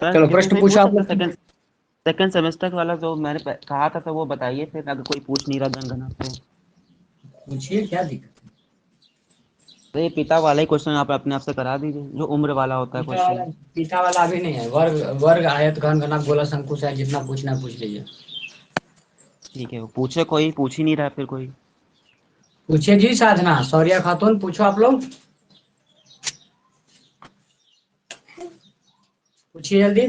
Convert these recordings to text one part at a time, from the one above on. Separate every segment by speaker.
Speaker 1: Sir
Speaker 2: चलो
Speaker 1: किसी
Speaker 2: प्रश्न
Speaker 1: से
Speaker 2: पूछो
Speaker 1: पूछ
Speaker 2: आप
Speaker 1: सकते,
Speaker 2: लोग।
Speaker 1: सेकंड सेकंड सेमेस्टर वाला जो मैंने कहा था, तो वो बताइए फिर, अगर कोई पूछ नहीं रहा जनगणना तो।
Speaker 2: पूछिए, क्या दिक्कत है।
Speaker 1: तो ये पिता वाला ही क्वेश्चन आप अपने आप से करा दीजिए, जो उम्र वाला होता है
Speaker 2: पिता वाला,
Speaker 1: क्वेश्चन।
Speaker 2: पिता वाला अभी नहीं है। वर्ग वर्ग आयत घन घनक गोला शंकु है, जितना पूछना है पूछ लीजिए।
Speaker 1: ठीक है, वो पूछे, कोई पूछ ही नहीं रहा फिर कोई।
Speaker 2: पूछिए जी साधना, सौर्या खातून, पूछो आप लोग, पूछिए जल्दी।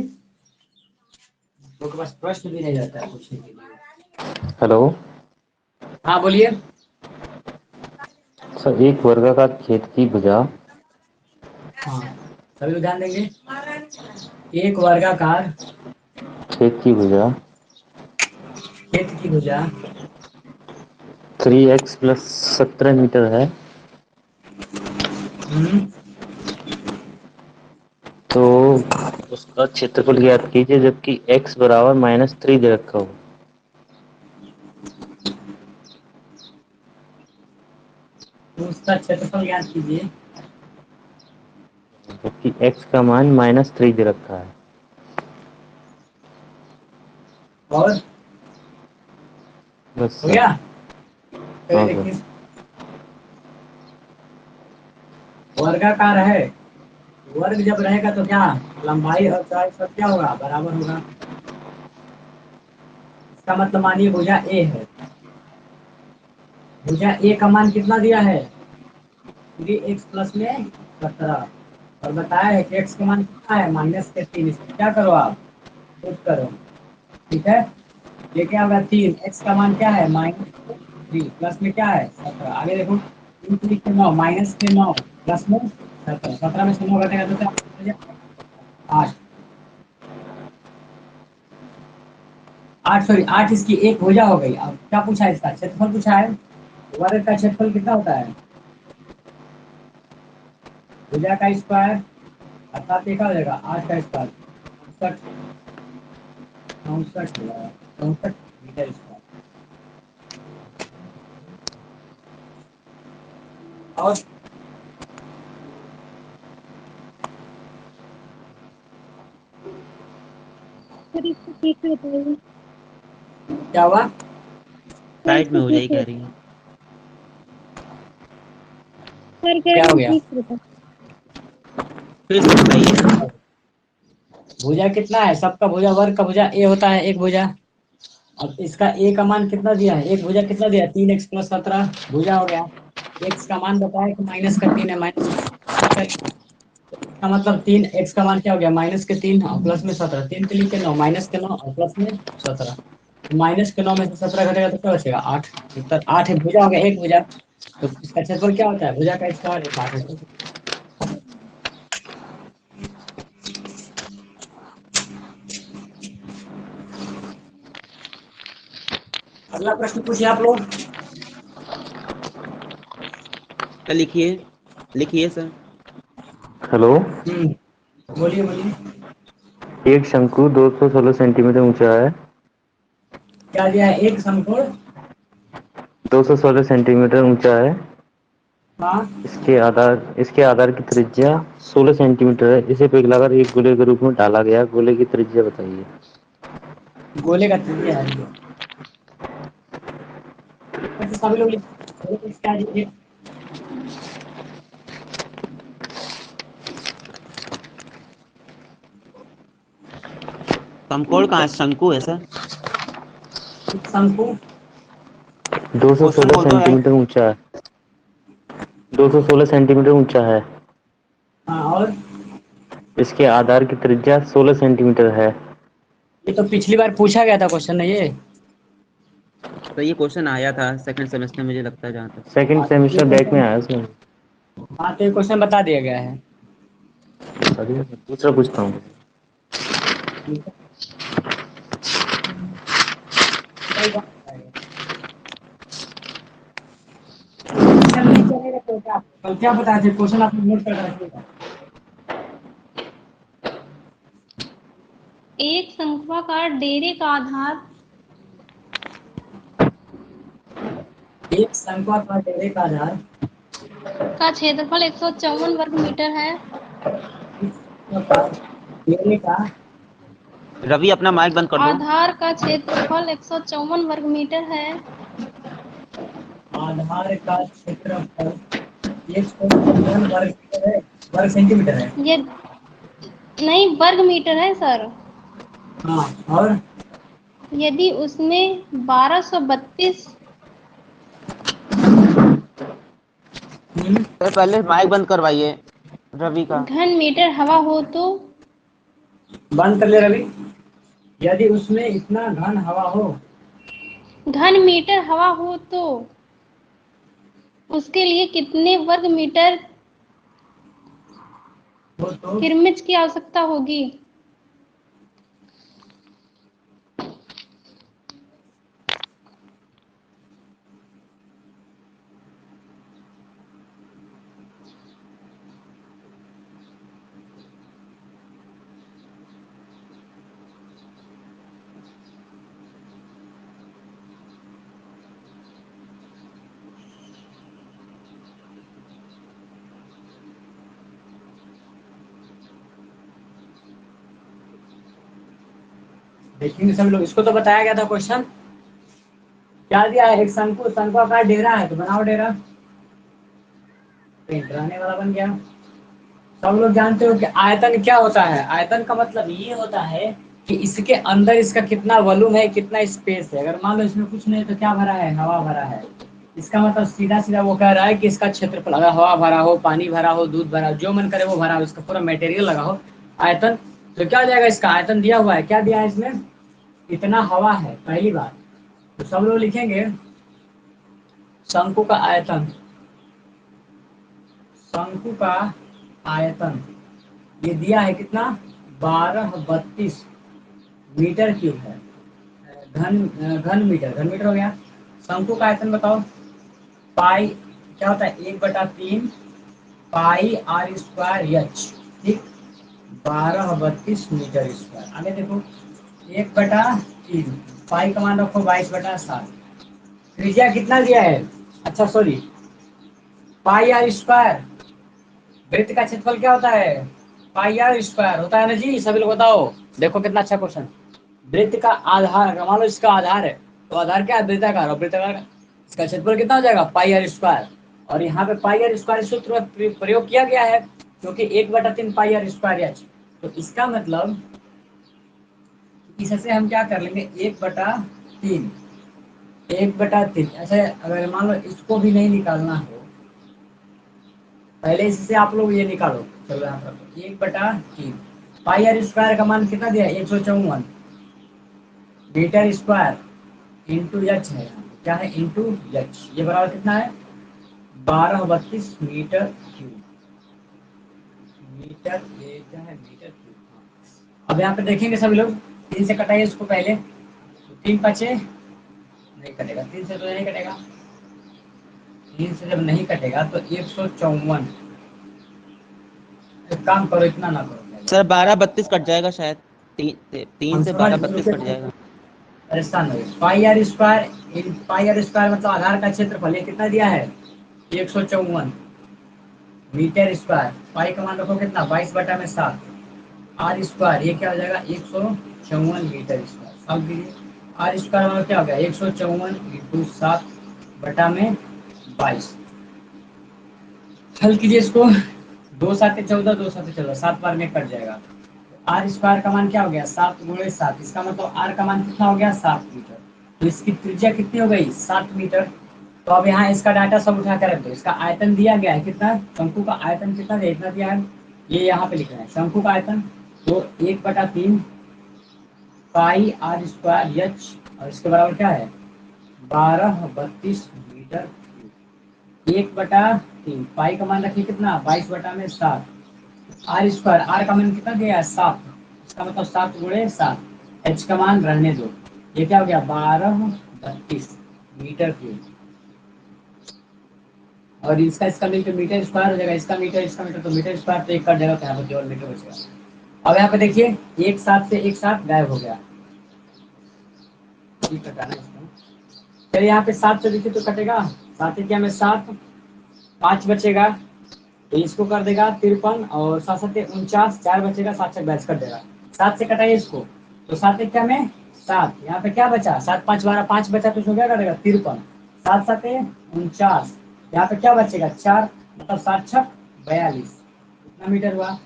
Speaker 2: लोग के पास प्रश्न भी नहीं रहता है पूछने के लिए।
Speaker 3: हेलो
Speaker 2: हाँ बोलिए।
Speaker 3: सर, एक वर्गाकार खेत की भुजा
Speaker 2: हाँ, सभी लोग ध्यान देंगे। एक वर्गाकार
Speaker 3: खेत की भुजा
Speaker 2: खेत की भुजा
Speaker 3: 3x प्लस 17 मीटर है,
Speaker 2: हम्म,
Speaker 3: तो उसका क्षेत्रफल ज्ञात कीजिए जबकि x बराबर -3 दे रखा हो।
Speaker 2: तो उसका क्षेत्रफल ज्ञात कीजिए।
Speaker 3: जबकि x का मान -3 दे रखा है।
Speaker 2: और
Speaker 3: बस
Speaker 2: हो
Speaker 3: सर।
Speaker 2: गया। चलिए
Speaker 3: हाँ सर।
Speaker 2: देखिए, वर्गाकार है, वर्ग जब रहेगा तो क्या, लंबाई और चौड़ाई सब क्या होगा, बराबर होगा। इसका मतलब मानिए भुजा ए है, भुजा ए का मान कितना दिया है, 3x प्लस में 17, और बताया है कि x का मान कितना है, -3। इसको क्या करो आप, पुट करो। ठीक है, ये क्या होगा, 3, x का मान क्या है -3, प्लस में क्या है 17, आगे देखो, 3 3 के 9, माइनस के 9, प्लस में 17, 17 में से 9 घटेगा तो क्या बच जाएगा? 8, 8 सॉरी 8, इसकी एक भुजा हो गई। अब क्या पूछा है, इसका क्षेत्रफल पूछा है। वर्ग का क्षेत्रफल कितना होता है, भुजा का स्क्वायर, अर्थात ये क्या हो जाएगा, 8 का स्क्वायर, 64, 64 64 मीटर स्क्वायर। और
Speaker 4: सर इसको ठीक से बताइए।
Speaker 2: क्या हुआ,
Speaker 4: सर
Speaker 1: साइड में
Speaker 4: इसको
Speaker 1: हो
Speaker 4: ठीक
Speaker 1: जाए
Speaker 4: से,
Speaker 1: कह रही है।
Speaker 4: सर कह
Speaker 2: क्या
Speaker 4: रहे
Speaker 2: हो
Speaker 4: हैं
Speaker 2: गया,
Speaker 4: ठीक से बताइए।
Speaker 1: फिर से बताइए।
Speaker 2: भुजा कितना है, सबका भुजा, वर्ग का भुजा ए होता है, एक भुजा। अब इसका ए का मान कितना दिया है, एक भुजा कितना दिया है, 3x प्लस 17 भुजा हो गया। एक्स का मान बताया कि -3 है, इसका मतलब 3x का मान क्या हो गया, -3 और प्लस में 17, 3 3 के 9, -9 और प्लस में 17, -9 में से 17 घटेगा तो क्या बचेगा, 8। उत्तर 8 है, भुजा हो गया, एक भुजा। तो इसका क्षेत्रफल क्या होता है, भुजा का स्क्वायर 8 है। अगला प्रश्न पूछिए आप लोग।
Speaker 1: तो लिखिए, लिखिए सर।
Speaker 3: हेलो।
Speaker 2: बोलिए बोलिए।
Speaker 3: एक शंकु 216 सेंटीमीटर ऊंचा है।
Speaker 2: क्या दिया है, एक समकोण,
Speaker 3: 216 सेंटीमीटर ऊंचा है।
Speaker 2: हाँ,
Speaker 3: इसके आधार की त्रिज्या 16 सेंटीमीटर है। इसे पिघलाकर एक गोले के रूप में डाला गया। गोले की त्रिज्या बताइए।
Speaker 2: गोले का त्रिज्या है ये। वैसे सभी लोग गोले का क्या दीजिए।
Speaker 1: समकोण कहाँ है, शंकु है सर।
Speaker 2: एक शंकु,
Speaker 1: क्वेश्चन
Speaker 3: 216
Speaker 1: बोल दो है।
Speaker 3: सेंटीमीटर ऊंचा है। 216 सेंटीमीटर ऊंचा है।
Speaker 2: हाँ, और
Speaker 3: इसके आधार की त्रिज्या 16 सेंटीमीटर है।
Speaker 2: ये तो पिछली बार पूछा गया था क्वेश्चन है ये।
Speaker 1: तो ये क्वेश्चन आया था सेकंड सेमेस्टर में, मुझे लगता है जहाँ तक।
Speaker 3: सेकंड
Speaker 2: हाँ तो ये
Speaker 3: सेमेस्टर बैक में
Speaker 2: क्वेश्चन,
Speaker 3: आया उसमें।
Speaker 2: हाँ तो ये क्वेश्चन बता दिया गया है।
Speaker 3: अरे, दूसरा पूछता हूँ।
Speaker 2: ठीक है, सही बात है। क्वेश्चन नहीं चलेगा तो क्या, कल क्या बताए थे, क्वेश्चन आप नोट कर रखिएगा।
Speaker 4: एक शंक्वाकार डेरे का आधार
Speaker 2: एक शंक्वाकार डेरे का आधार,
Speaker 4: का क्षेत्रफल 154 वर्ग मीटर है।
Speaker 2: एक शंक्वाकार डेरे का
Speaker 1: रवि अपना माइक बंद कर दो।
Speaker 4: आधार का क्षेत्रफल 154 वर्ग मीटर है।
Speaker 2: आधार का क्षेत्रफल 154 वर्ग मीटर है, वर्ग सेंटीमीटर है।
Speaker 4: ये नहीं, वर्ग मीटर है सर।
Speaker 2: हाँ, और
Speaker 4: यदि उसमें 1232
Speaker 1: सर पहले माइक बंद करवाइए रवि का।
Speaker 4: घन मीटर हवा हो तो
Speaker 2: बंद कर ले रवि। यदि उसमें इतना घन हवा
Speaker 4: घन मीटर हवा हो तो उसके लिए कितने वर्ग मीटर
Speaker 2: तो
Speaker 4: किरमिच की आवश्यकता होगी?
Speaker 2: देखेंगे सभी लोग। इसको तो बताया गया था क्वेश्चन। क्या दिया है? एक शंकु, शंकु आकार डेरा है, तो बनाओ डेरा। पेंट रहने वाला बन गया। सब लोग जानते हो कि आयतन क्या होता है? आयतन का मतलब ये होता है कि इसके अंदर इसका कितना वॉल्यूम है, कितना स्पेस है। अगर मान लो इसमें कुछ नहीं तो क्या भरा है? हवा भरा है। इसका मतलब सीधा सीधा वो कह रहा है कि इसका क्षेत्रफल, अगर हवा भरा हो, पानी भरा हो, दूध भरा हो, जो मन करे वो भरा हो, इसका पूरा मटेरियल लगा हो, आयतन, तो क्या हो जाएगा? इसका आयतन दिया हुआ है। क्या दिया है इसमें? इतना हवा है, पहली बात। तो सब लोग लिखेंगे शंकु का आयतन। शंकु का आयतन ये दिया है कितना? 1232 मीटर क्यूब है। घन मीटर, घन मीटर हो गया। शंकु का आयतन बताओ। पाई क्या होता है? 1/3 पाई आर स्क्वायर एच। ठीक, 1232 मीटर स्क्वायर। आगे देखो, 1/3 पाई का मान रखो 22/7। त्रिज्या कितना दिया है? अच्छा सॉरी, पाई आर स्क्वायर। वृत्त का क्षेत्रफल क्या होता है? पाई आर स्क्वायर होता है ना जी। सभी लोग बताओ। देखो कितना अच्छा क्वेश्चन। वृत्त का आधार, मान लो इसका आधार है, तो आधार क्या है? वृत्ताकार। और वृत्ताकार इसका क्षेत्रफल कितना हो जाएगा? पाई आर स्क्वायर। और यहाँ पे पाई आर स्क्वायर सूत्र में प्रयोग किया गया है, क्योंकि 1/3 पाई आर स्क्वायर एच। तो इसका मतलब इससे हम क्या कर लेंगे? 1/3, 1/3। ऐसे अगर मान लो इसको भी नहीं निकालना हो, पहले इससे आप लोग ये निकालो। चलो यहाँ पर 1/3 पाई आर स्क्वायर का मान कितना दिया है? 154 मीटर स्क्वायर इंटू एच है। क्या है? Into H. ये बराबर कितना है? 1232 मीटर क्यूब। मीटर, ये क्या है? Metre cube. अब यहाँ पे देखेंगे सभी लोग, 3 से कटाइए इसको पहले। तो 3 5 नहीं कटेगा, 3 से तो नहीं कटेगा। 3 से जब नहीं कटेगा तो 154। एक काम करो, इतना ना करो पहले।
Speaker 1: सर 12 32 कट जाएगा शायद। 3
Speaker 2: हम
Speaker 1: से
Speaker 2: समझ
Speaker 1: 12 32 कट जाएगा।
Speaker 2: परेशान हो गए। Pi r square, pi r square मतलब आधार का क्षेत्रफल। ये कितना दिया है? 154 मीटर स्क्वायर। पाई का मान रखो कितना? 22/7। आर स्क्वायर ये क्या हो जाएगा? 154 मीटर स्क्वायर। सब कीजिए। आर स्क्वायर मतलब क्या हो गया? 154 इंटू 7/22। हल कीजिए इसको। 2×7=14, 2×7=14, 7 बार में कट जाएगा। आर स्क्वायर का मान क्या हो गया? 7×7। इसका मतलब आर का मान कितना हो गया? 7 मीटर। तो इसकी त्रिज्या कितनी हो गई? 7 मीटर। तो अब यहाँ इसका डाटा सब उठा कर रख दो। इसका आयतन दिया गया है कितना? शंकु का आयतन कितना दिया? इतना दिया है। ये यहाँ पे लिखना है शंकु का आयतन। तो 1/3 पाई आर स्क्वायर एच, और इसके बराबर क्या है? 1232 मीटर क्यूब। 1/3 पाई का मान रखिए कितना? 22/7। आर स्क्वायर, आर का मान कितना दिया है? 7। इसका मतलब 7×7। एच का मान रहने दो। ये क्या हो गया? 1232 मीटर क्यूब। और इसका इसका मीटर, मीटर स्क्वायर हो जाएगा। इसका मीटर तो मीटर स्क्वायर, तो एक कट जाएगा, तो यहाँ पर केवल मीटर बचेगा। अब यहाँ पे देखिए, एक साथ से एक साथ गायब हो गया। ये कटाना इसको। चलिए यहाँ पे 7 से देखिए तो कटेगा। 7 क्या में 7, 5 बचेगा। तो इसको कर देगा 53, और 7×7 = 49, 4 बचेगा, 7×7 = 22 कर देगा। 7 से कटाइए इसको, तो 7 एक क्या में 7, यहाँ पे क्या बचा 7 5 12 5 बचा तो इसमें क्या करेगा 53, 7 7 49, यहाँ पे क्या बचेगा 4, मतलब 7 6 42, कितना मीटर हुआ।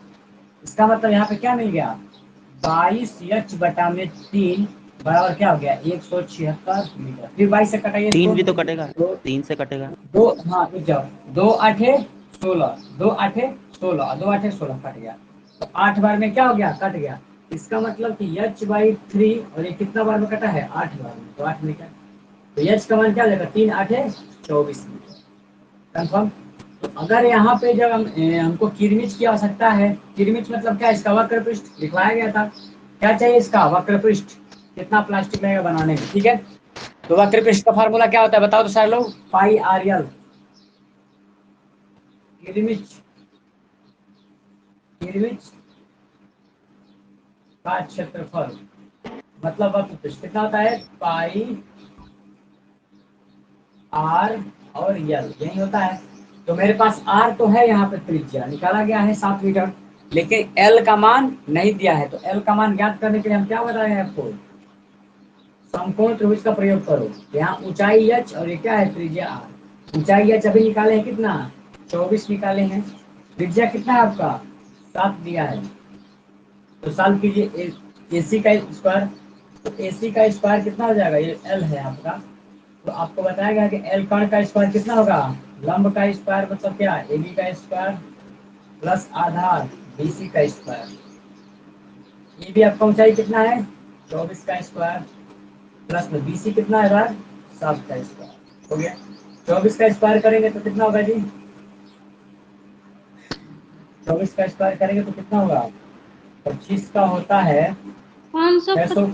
Speaker 2: इसका मतलब यहाँ पे क्या मिल गया 22h/3 बराबर क्या हो गया 176 मीटर। फिर 22 से कटाइए इसको,
Speaker 1: 3 भी तो कटेगा,
Speaker 2: दो
Speaker 1: 3 से कटेगा।
Speaker 2: दो हाँ रुक जाओ, 2 8 16, 2 8 16, 2 8 16 कट गया, तो 8 बार में क्या हो गया कट गया। इसका मतलब कि h/3 और ये कितना बार में कटा है 8 बार में, तो 8 मीटर। तो h का मान क्या लेगा 3 8 24 मीटर, कंफर्म। तो अगर यहाँ पे जब हमको किरमिच की आवश्यकता है, किरमिच मतलब क्या इसका वक्र पृष्ठ लिखवाया गया था, क्या चाहिए इसका वक्र पृष्ठ, कितना प्लास्टिक लगेगा बनाने में, ठीक है। तो वक्र पृष्ठ का फार्मूला क्या होता है बताओ तो सारे लोग, पाई आर एल, किरमिच किरमिच का क्षेत्रफल मतलब वक्र पृष्ठ कितना होता है पाई आर और यल, यही होता है। तो मेरे पास आर तो है यहाँ पे त्रिज्या निकाला गया है 7 मीटर, लेकिन एल का मान नहीं दिया है। तो एल का मान ज्ञात करने के लिए हम क्या बताए हैं आपको, समकोण त्रिभुज का प्रयोग करो। यहाँ ऊंचाई h और ये क्या है त्रिज्या r। ऊंचाई h अभी निकाले हैं कितना 24 निकाले हैं, त्रिज्या कितना है आपका 7 दिया है। तो सॉल्व कीजिए AC का स्क्वायर, तो AC का स्क्वायर कितना हो जाएगा, ये L है आपका, तो आपको बताया गया कि L कर्ण का स्क्वायर कितना होगा, लंब का स्क्वायर मतलब क्या AB का स्क्वायर प्लस आधार BC का स्क्वायर। AB आपका ऊंचाई कितना है 24 का स्क्वायर प्लस में BC कितना है 7 का स्क्वायर हो गया। 24 का स्क्वायर करेंगे तो कितना होगा जी, 24 का स्क्वायर करेंगे तो कितना होगा 25 का होता है 600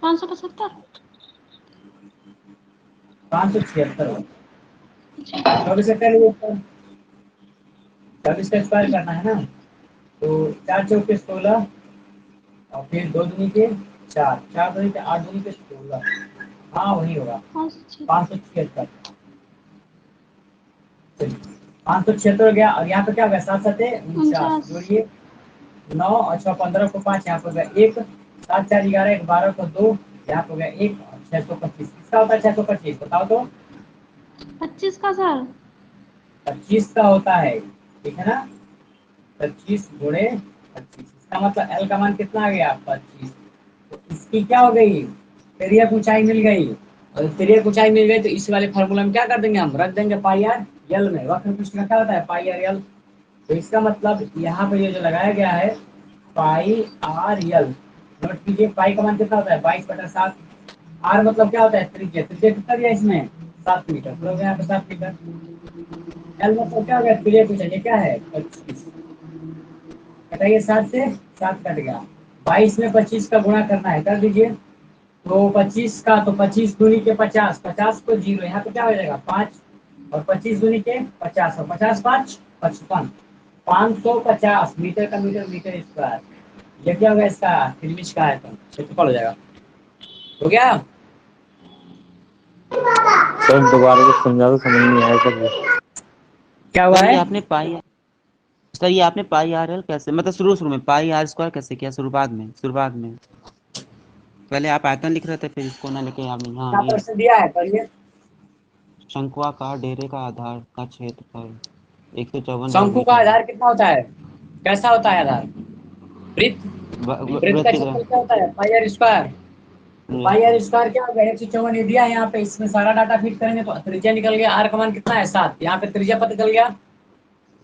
Speaker 4: 575।
Speaker 2: 576, 24 का करेंगे 24 का स्क्वायर करना है ना, तो 4 चौके 16 और फिर 2 दूनी के 4, 4 दूनी के 8 दूनी के 16, हाँ वही होगा 576। 576 हो गया, और यहाँ पे क्या होगा 7 7 49, जोड़िए 9 और 6 15 को 5, यहाँ पे हो गया 1, 7 4 11 1 12 को 2, यहाँ पे हो गया 1 और 625, किसका होता है 625 बताओ तो,
Speaker 4: 25 का सर
Speaker 2: 25 का होता है, ठीक है ना, 25 गुणे 25, इसका मतलब एल का मान कितना आ गया 25। तो इसकी क्या हो गई तिर्यक ऊंचाई मिल गई, और तिर्यक ऊंचाई मिल गई तो इस वाले फार्मूला में क्या कर देंगे हम रख देंगे पाई आर यल में, वक्र पृष्ठ का क्या होता है पाई आर यल। तो इसका मतलब यहाँ पे ये जो लगाया गया है पाई आर यल, नोट कीजिए पाई का मान कितना होता है 22/7, आर मतलब क्या होता है त्रिज्या, त्रिज्या कितना दिया इसमें 7 मीटर, तो यहाँ पे 7 मीटर, एल मतलब क्या हो गया तिर्यक ऊंचाई, ये क्या है 25, कटाइए 7 से 7 कट गया, 22 में 25 का गुणा करना है कर दीजिए, तो 25 का तो 25 दूनी के 50, 50 को 0, यहाँ पे क्या हो जाएगा 5, और 25 दूनी के 50 और 50 5 55, 550 मीटर का मीटर मीटर स्क्वायर, ये क्या होगा इसका त्रिभुज का आयतन क्षेत्रफल हो जाएगा, हो गया।
Speaker 3: सर दोबारा से समझा तो समझ नहीं आया सर।
Speaker 2: क्या हुआ
Speaker 1: सर ये
Speaker 2: है
Speaker 1: आपने पाई सर ये आपने पाई आर एल कैसे, मतलब शुरू में पाई आर स्क्वायर कैसे किया, शुरुआत में पहले आप आयतन लिख रहे थे, फिर इसको ना लेके आपने
Speaker 2: क्या
Speaker 1: यहाँ ये
Speaker 2: प्रश्न दिया है पढ़िए।
Speaker 1: शंक्वाकार डेरे का आधार का क्षेत्रफल 154 वर्ग
Speaker 2: शंकु का
Speaker 1: मीटर है।
Speaker 2: आधार कितना होता है, कैसा होता है आधार, वृत्त, वृत्त
Speaker 1: वृत्त
Speaker 2: का
Speaker 1: की तरह।
Speaker 2: क्षेत्रफल क्या होता है पाई आर स्क्वायर, तो पाई आर स्क्वायर क्या होगा 154 ये दिया है यहाँ पे, इसमें सारा डाटा फिट करेंगे तो त्रिज्या निकल गया, आर का मान कितना है 7, यहाँ पे त्रिज्या पता चल गया।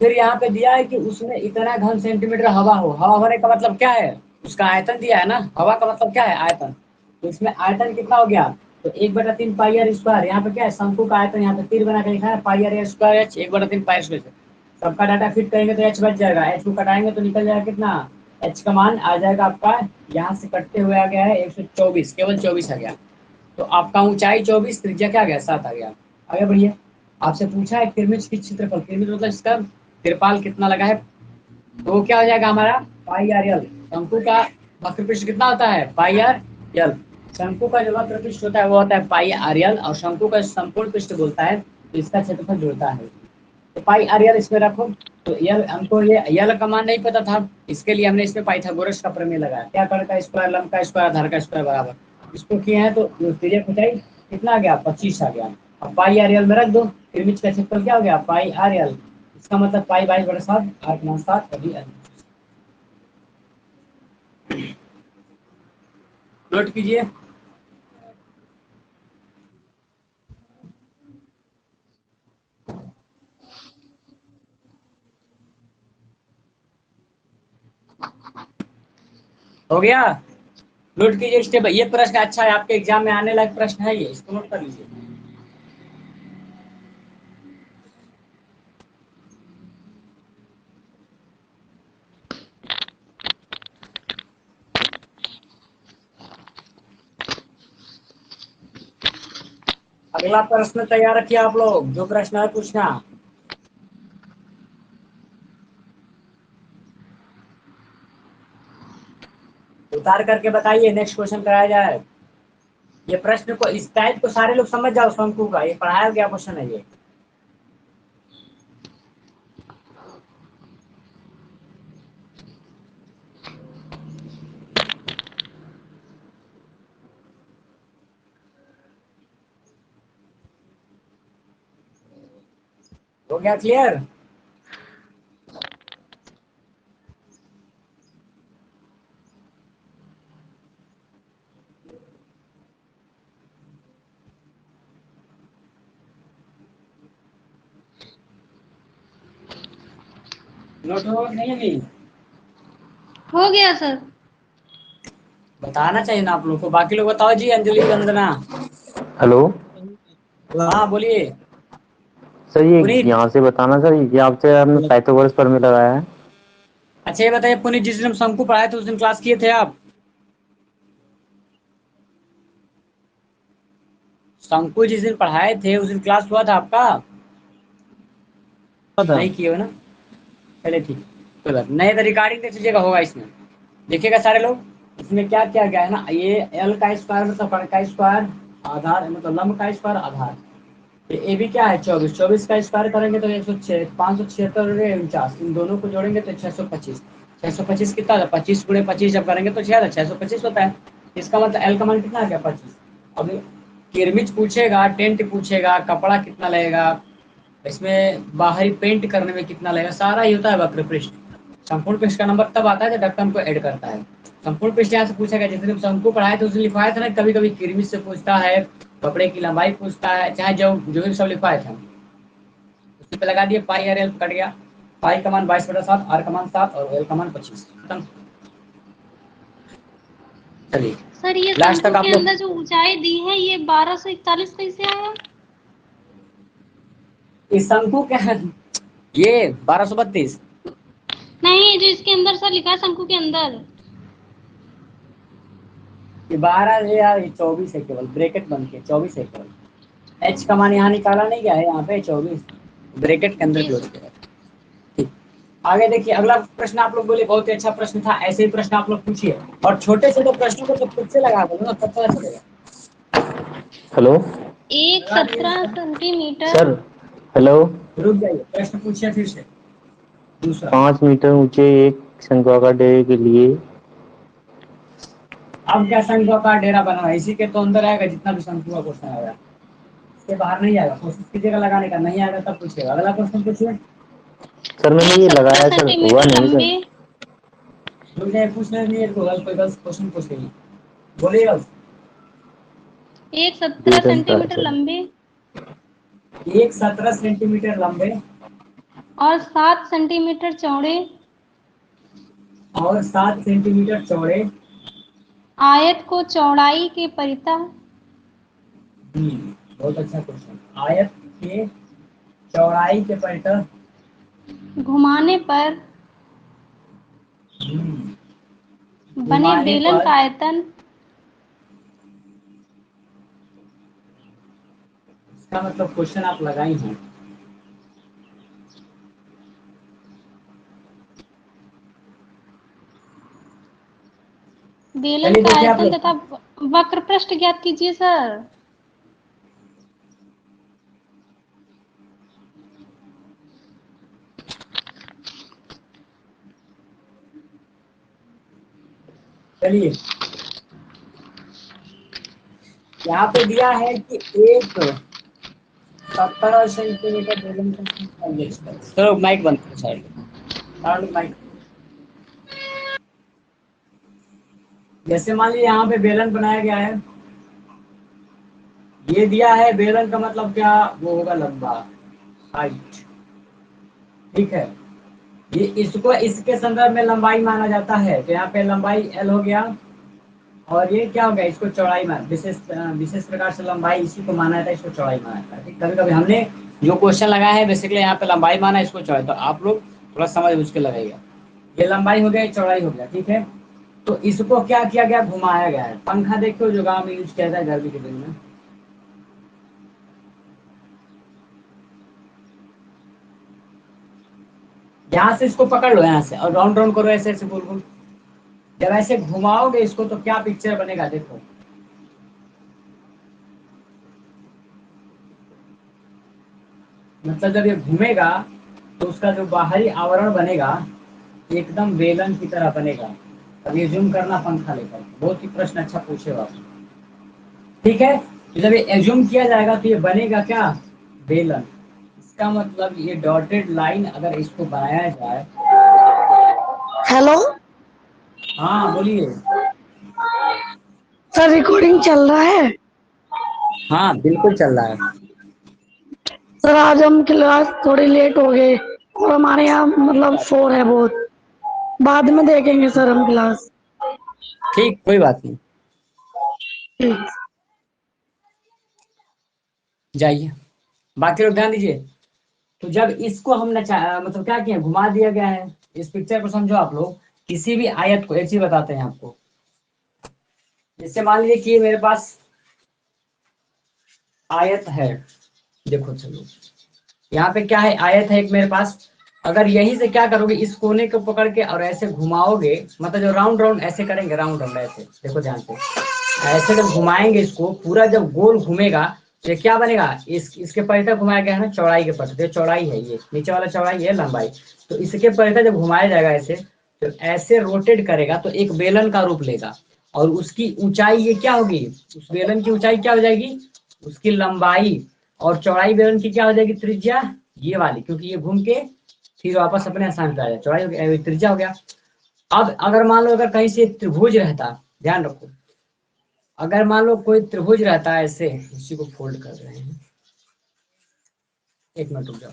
Speaker 2: फिर यहाँ पे दिया है कि उसमें इतना घन सेंटीमीटर हवा हो, हवा होने का मतलब क्या है उसका आयतन दिया है ना, हवा का मतलब क्या है आयतन, तो इसमें आयतन कितना हो गया, तो 1/3 पाई आर स्क्वायर, यहाँ पे क्या है शंकु का आयतन, यहाँ पे तीर बना के लिखा है pi r square H 1/3 pi square, सबका डाटा फिट करेंगे तो एच बच जाएगा, एच को कटाएंगे तो निकल जाएगा कितना, एच का मान आ जाएगा आपका यहाँ से कटते हुए आ गया है 124, केवल 24 आ गया, तो आपका ऊंचाई 24 त्रिज्या क्या आ गया 7 आ गया। आगे बढ़िए, आपसे पूछा है किरमिच की क्षेत्रफल, किरमिच मतलब इसका तिरपाल कितना लगा है, तो वो क्या हो जाएगा हमारा पाई आर यल, शंकु का वक्र पृष्ठ कितना होता है पाई आर यल, शंकु का जो वक्र पृष्ठ होता है वो होता है पाई आर यल, और शंकु का संपूर्ण पृष्ठ बोलता है, तो इसका क्षेत्रफल जुड़ता है। तो पाई आर यल इसमें रखो। तो यल हमको ये यल का मान नहीं पता था, इसके लिए हमने इसमें पाइथागोरस का प्रमेय लगाया। क्या कण का स्क्वायर, लंब का स्क्वायर, आधार का स्क्वायर बराबर। इसको किए हैं तो तिर्यक ऊंचाई कितना आ गया, 25 आ गया। अब पाई आर यल में रख दो, त्रिभुज का क्षेत्रफल क्या हो गया, पाई आर यल। इसका मतलब पाई 22/7, आर का मान 7 अभी नोट कीजिए। हो गया, नोट कीजिए स्टेप। ये प्रश्न अच्छा है, आपके एग्जाम में आने लायक प्रश्न है ये, इसको नोट कर लीजिए। अगला प्रश्न तैयार रखिए आप लोग, जो प्रश्न है पूछना। उतार करके बताइए, नेक्स्ट क्वेश्चन कराया जाए। ये प्रश्न को इस टाइप को सारे लोग समझ जाओ, शंकु का ये पढ़ाया गया क्वेश्चन है ये। हो गया क्लियर? नोट हो नहीं अभी?
Speaker 4: हो गया सर।
Speaker 2: बताना चाहिए ना आप लोग को। बाकी लोग बताओ जी, अंजलि वंदना।
Speaker 3: हेलो
Speaker 2: हाँ बोलिए।
Speaker 3: सर, ये
Speaker 2: पुनीत,
Speaker 3: यहाँ से बताना सर, ये आपसे आपने पाइथागोरस प्रमेय लगाया है।
Speaker 2: अच्छा ये बताइए पुनीत, जिस दिन हम शंकु पढ़ाए थे उस दिन क्लास किए थे आप? शंकु जिस दिन पढ़ाए थे उस दिन क्लास हुआ था आपका? नहीं किए हो ना? चलिए ठीक, कोई बात नहीं। तो रिकॉर्डिंग देख लीजिएगा, होगा इसमें, देखिएगा सारे लोग। इसमें क्या क्या गया है ना, ये एल का स्क्वायर मतलब कण का स्क्वायर, आधार मतलब लंब का स्क्वायर आधार। ये भी क्या है, 24, 24 का स्क्वायर करेंगे तो 106, 576 49, इन दोनों को जोड़ेंगे तो 625। 625 कितना था, 25 × 25 जब करेंगे तो 626 होता है। इसका मतलब एल का मान कितना आ गया, 25। अब किरमिच पूछेगा, टेंट पूछेगा, कपड़ा कितना लगेगा, इसमें बाहरी पेंट करने में कितना लगेगा, सारा ही होता है वक्र पृष्ठ। संपूर्ण पृष्ठ का नंबर तब आता है जब डक्टम को ऐड करता है। संपूर्ण पृष्ठ यहाँ से पूछेगा, जैसे शंकु पढ़ाए थे उसने लिखवाया था ना, कभी कभी किरमिच से पूछता है, कपड़े की लंबाई पूछता है, चाहे जो जो भी सब लिखवाए थे उसी पे लगा दिए। पाई आर एल कट गया, पाई का मान 22/7, आर का मान 7 और एल का मान 25। खत्म। चलिए
Speaker 4: सर ये
Speaker 2: लास्ट
Speaker 4: शंकु
Speaker 2: तक आप
Speaker 4: के
Speaker 2: लोग।
Speaker 4: अंदर जो ऊंचाई दी है ये 1241 कैसे आया?
Speaker 2: इस शंकु के ये 1232।
Speaker 4: नहीं, जो इसके अंदर सर लिखा है शंकु के अंदर।
Speaker 2: ये 12 है यार, ये 24 है, केवल ब्रैकेट बन के 24 है केवल। एच का मान यहाँ निकाला नहीं गया है, यहाँ पे 24 ब्रैकेट के अंदर
Speaker 4: जी
Speaker 2: क्लोज
Speaker 4: सर।
Speaker 2: किया है। ठीक, आगे देखिए अगला प्रश्न। आप लोग बोले बहुत ही अच्छा प्रश्न था, ऐसे ही प्रश्न आप लोग पूछिए, और छोटे छोटे प्रश्नों को जब खुद से लगा दो ना तब पता चलेगा।
Speaker 3: हेलो
Speaker 4: एक
Speaker 2: लगा दिए
Speaker 4: 17
Speaker 2: इसका?
Speaker 4: सेंटीमीटर।
Speaker 3: सर। हेलो
Speaker 2: रुक जाइए, प्रश्न पूछिए फिर से दूसरा।
Speaker 3: 5 मीटर ऊंचे एक शंक्वाकार डेरे के लिए
Speaker 2: अब क्या शंकुओं का डेरा बना है, इसी के तो अंदर आएगा जितना भी शंकु का क्वेश्चन आएगा, इसके बाहर नहीं आएगा। कोशिश कीजिएगा लगाने का, नहीं आएगा तब पूछिएगा। अगला क्वेश्चन पूछिए।
Speaker 3: सर, मैंने
Speaker 4: एक
Speaker 3: ये
Speaker 4: 17
Speaker 3: लगाया सर, हुआ
Speaker 4: सेंटीमीटर
Speaker 3: नहीं सर।
Speaker 4: लंबे
Speaker 2: रुक जाइए, पूछने नहीं है, कोई गलत क्वेश्चन पूछ रही है, बोलिएगा।
Speaker 4: एक 17
Speaker 3: ड्यूरेशन का है
Speaker 4: सेंटीमीटर
Speaker 3: सर।
Speaker 4: लंबे
Speaker 2: एक 17 सेंटीमीटर लंबे
Speaker 4: और 7 सेंटीमीटर चौड़े
Speaker 2: और 7 सेंटीमीटर चौड़े।
Speaker 4: आयत को चौड़ाई के परितः
Speaker 2: बहुत अच्छा क्वेश्चन। आयत के चौड़ाई के परितः
Speaker 4: घुमाने पर बने
Speaker 2: घुमाने
Speaker 4: बेलन
Speaker 2: पर,
Speaker 4: का आयतन
Speaker 2: इसका मतलब क्वेश्चन आप लगाई हैं।
Speaker 4: बेलन
Speaker 2: चलिए
Speaker 4: का
Speaker 2: देखिए आप
Speaker 4: आयतन
Speaker 2: लोग,
Speaker 4: तथा वक्र पृष्ठ ज्ञात कीजिए सर।
Speaker 2: चलिए यहाँ पे दिया है कि एक 17 सेंटीमीटर बेलन का, चलो माइक बंद करो साइड माइक। जैसे मान लीजिए यहाँ पे बेलन बनाया गया है, ये दिया है बेलन का मतलब क्या, वो होगा लंबा, हाइट, ठीक है। ये इसको इसके संदर्भ में लंबाई माना जाता है, तो यहाँ पे लंबाई L हो गया, और ये क्या हो गया, इसको चौड़ाई माना, विशेष प्रकार से लंबाई इसी को माना जाता है, इसको चौड़ाई माना जाता है। कभी कभी हमने जो क्वेश्चन लगाया है बेसिकली यहाँ पे लंबाई माना, इसको चौड़ाई, तो आप लोग थोड़ा समझ बूझ के लगाइएगा। ये लंबाई हो गया, ये चौड़ाई हो गया, ठीक है। तो इसको क्या किया गया, घुमाया गया है। पंखा देखो जो गाँव में यूज किया जाता है गर्मी के दिन में, यहाँ से इसको पकड़ लो, यहाँ से, और राउंड राउंड करो ऐसे ऐसे गोल गोल। जब ऐसे घुमाओगे इसको तो क्या पिक्चर बनेगा, देखो मतलब जब ये घूमेगा तो उसका जो बाहरी आवरण बनेगा एकदम बेलन की तरह बनेगा। अब ये जूम करना पंखा लेकर, बहुत ही प्रश्न अच्छा पूछे आप, ठीक है। तो जब ये एज्यूम किया जाएगा तो ये बनेगा क्या, बेलन। इसका मतलब ये डॉटेड लाइन अगर इसको बनाया जाए।
Speaker 5: हेलो
Speaker 2: हाँ बोलिए।
Speaker 5: सर, रिकॉर्डिंग चल रहा है?
Speaker 2: हाँ बिल्कुल चल रहा है।
Speaker 5: सर आज हम क्लास थोड़ी लेट हो गए और हमारे यहाँ मतलब शोर है बहुत, बाद में देखेंगे सर हम क्लास।
Speaker 2: ठीक, कोई बात नहीं,
Speaker 5: ठीक।
Speaker 2: जाइए, बाकी लोग ध्यान दीजिए। तो जब इसको हम मतलब क्या किया, घुमा दिया गया है। इस पिक्चर को समझो आप लोग, किसी भी आयत को, एक चीज बताते हैं आपको। जैसे मान लीजिए कि मेरे पास आयत है, देखो चलो यहाँ पे क्या है, आयत है एक मेरे पास। अगर यही से क्या करोगे, इस कोने को पकड़ के और ऐसे घुमाओगे, मतलब जो राउंड राउंड ऐसे करेंगे, राउंड राउंड ऐसे, देखो ध्यान से, ऐसे जब घुमाएंगे इसको पूरा, जब गोल घूमेगा तो क्या बनेगा, इसके परिधि घुमाया गया है ना, चौड़ाई के परिधि, चौड़ाई है ये, नीचे वाला चौड़ाई है, लंबाई। तो इसके परिधि जब घुमाया जाएगा ऐसे, तो ऐसे रोटेट करेगा तो एक बेलन का रूप लेगा, और उसकी ऊंचाई ये क्या होगी, उस बेलन की ऊंचाई क्या हो जाएगी, उसकी लंबाई, और चौड़ाई बेलन की क्या हो जाएगी, त्रिज्या, ये वाली, क्योंकि ये घूम के फिर वापस अपने स्थान पे आ जाए, चौड़ाई हो गया, त्रिज्या हो गया। अब अगर मान लो अगर कहीं से त्रिभुज रहता, ध्यान रखो, अगर मान लो कोई त्रिभुज रहता है ऐसे, इसी को फोल्ड कर रहे हैं, एक मिनट रुक जाओ।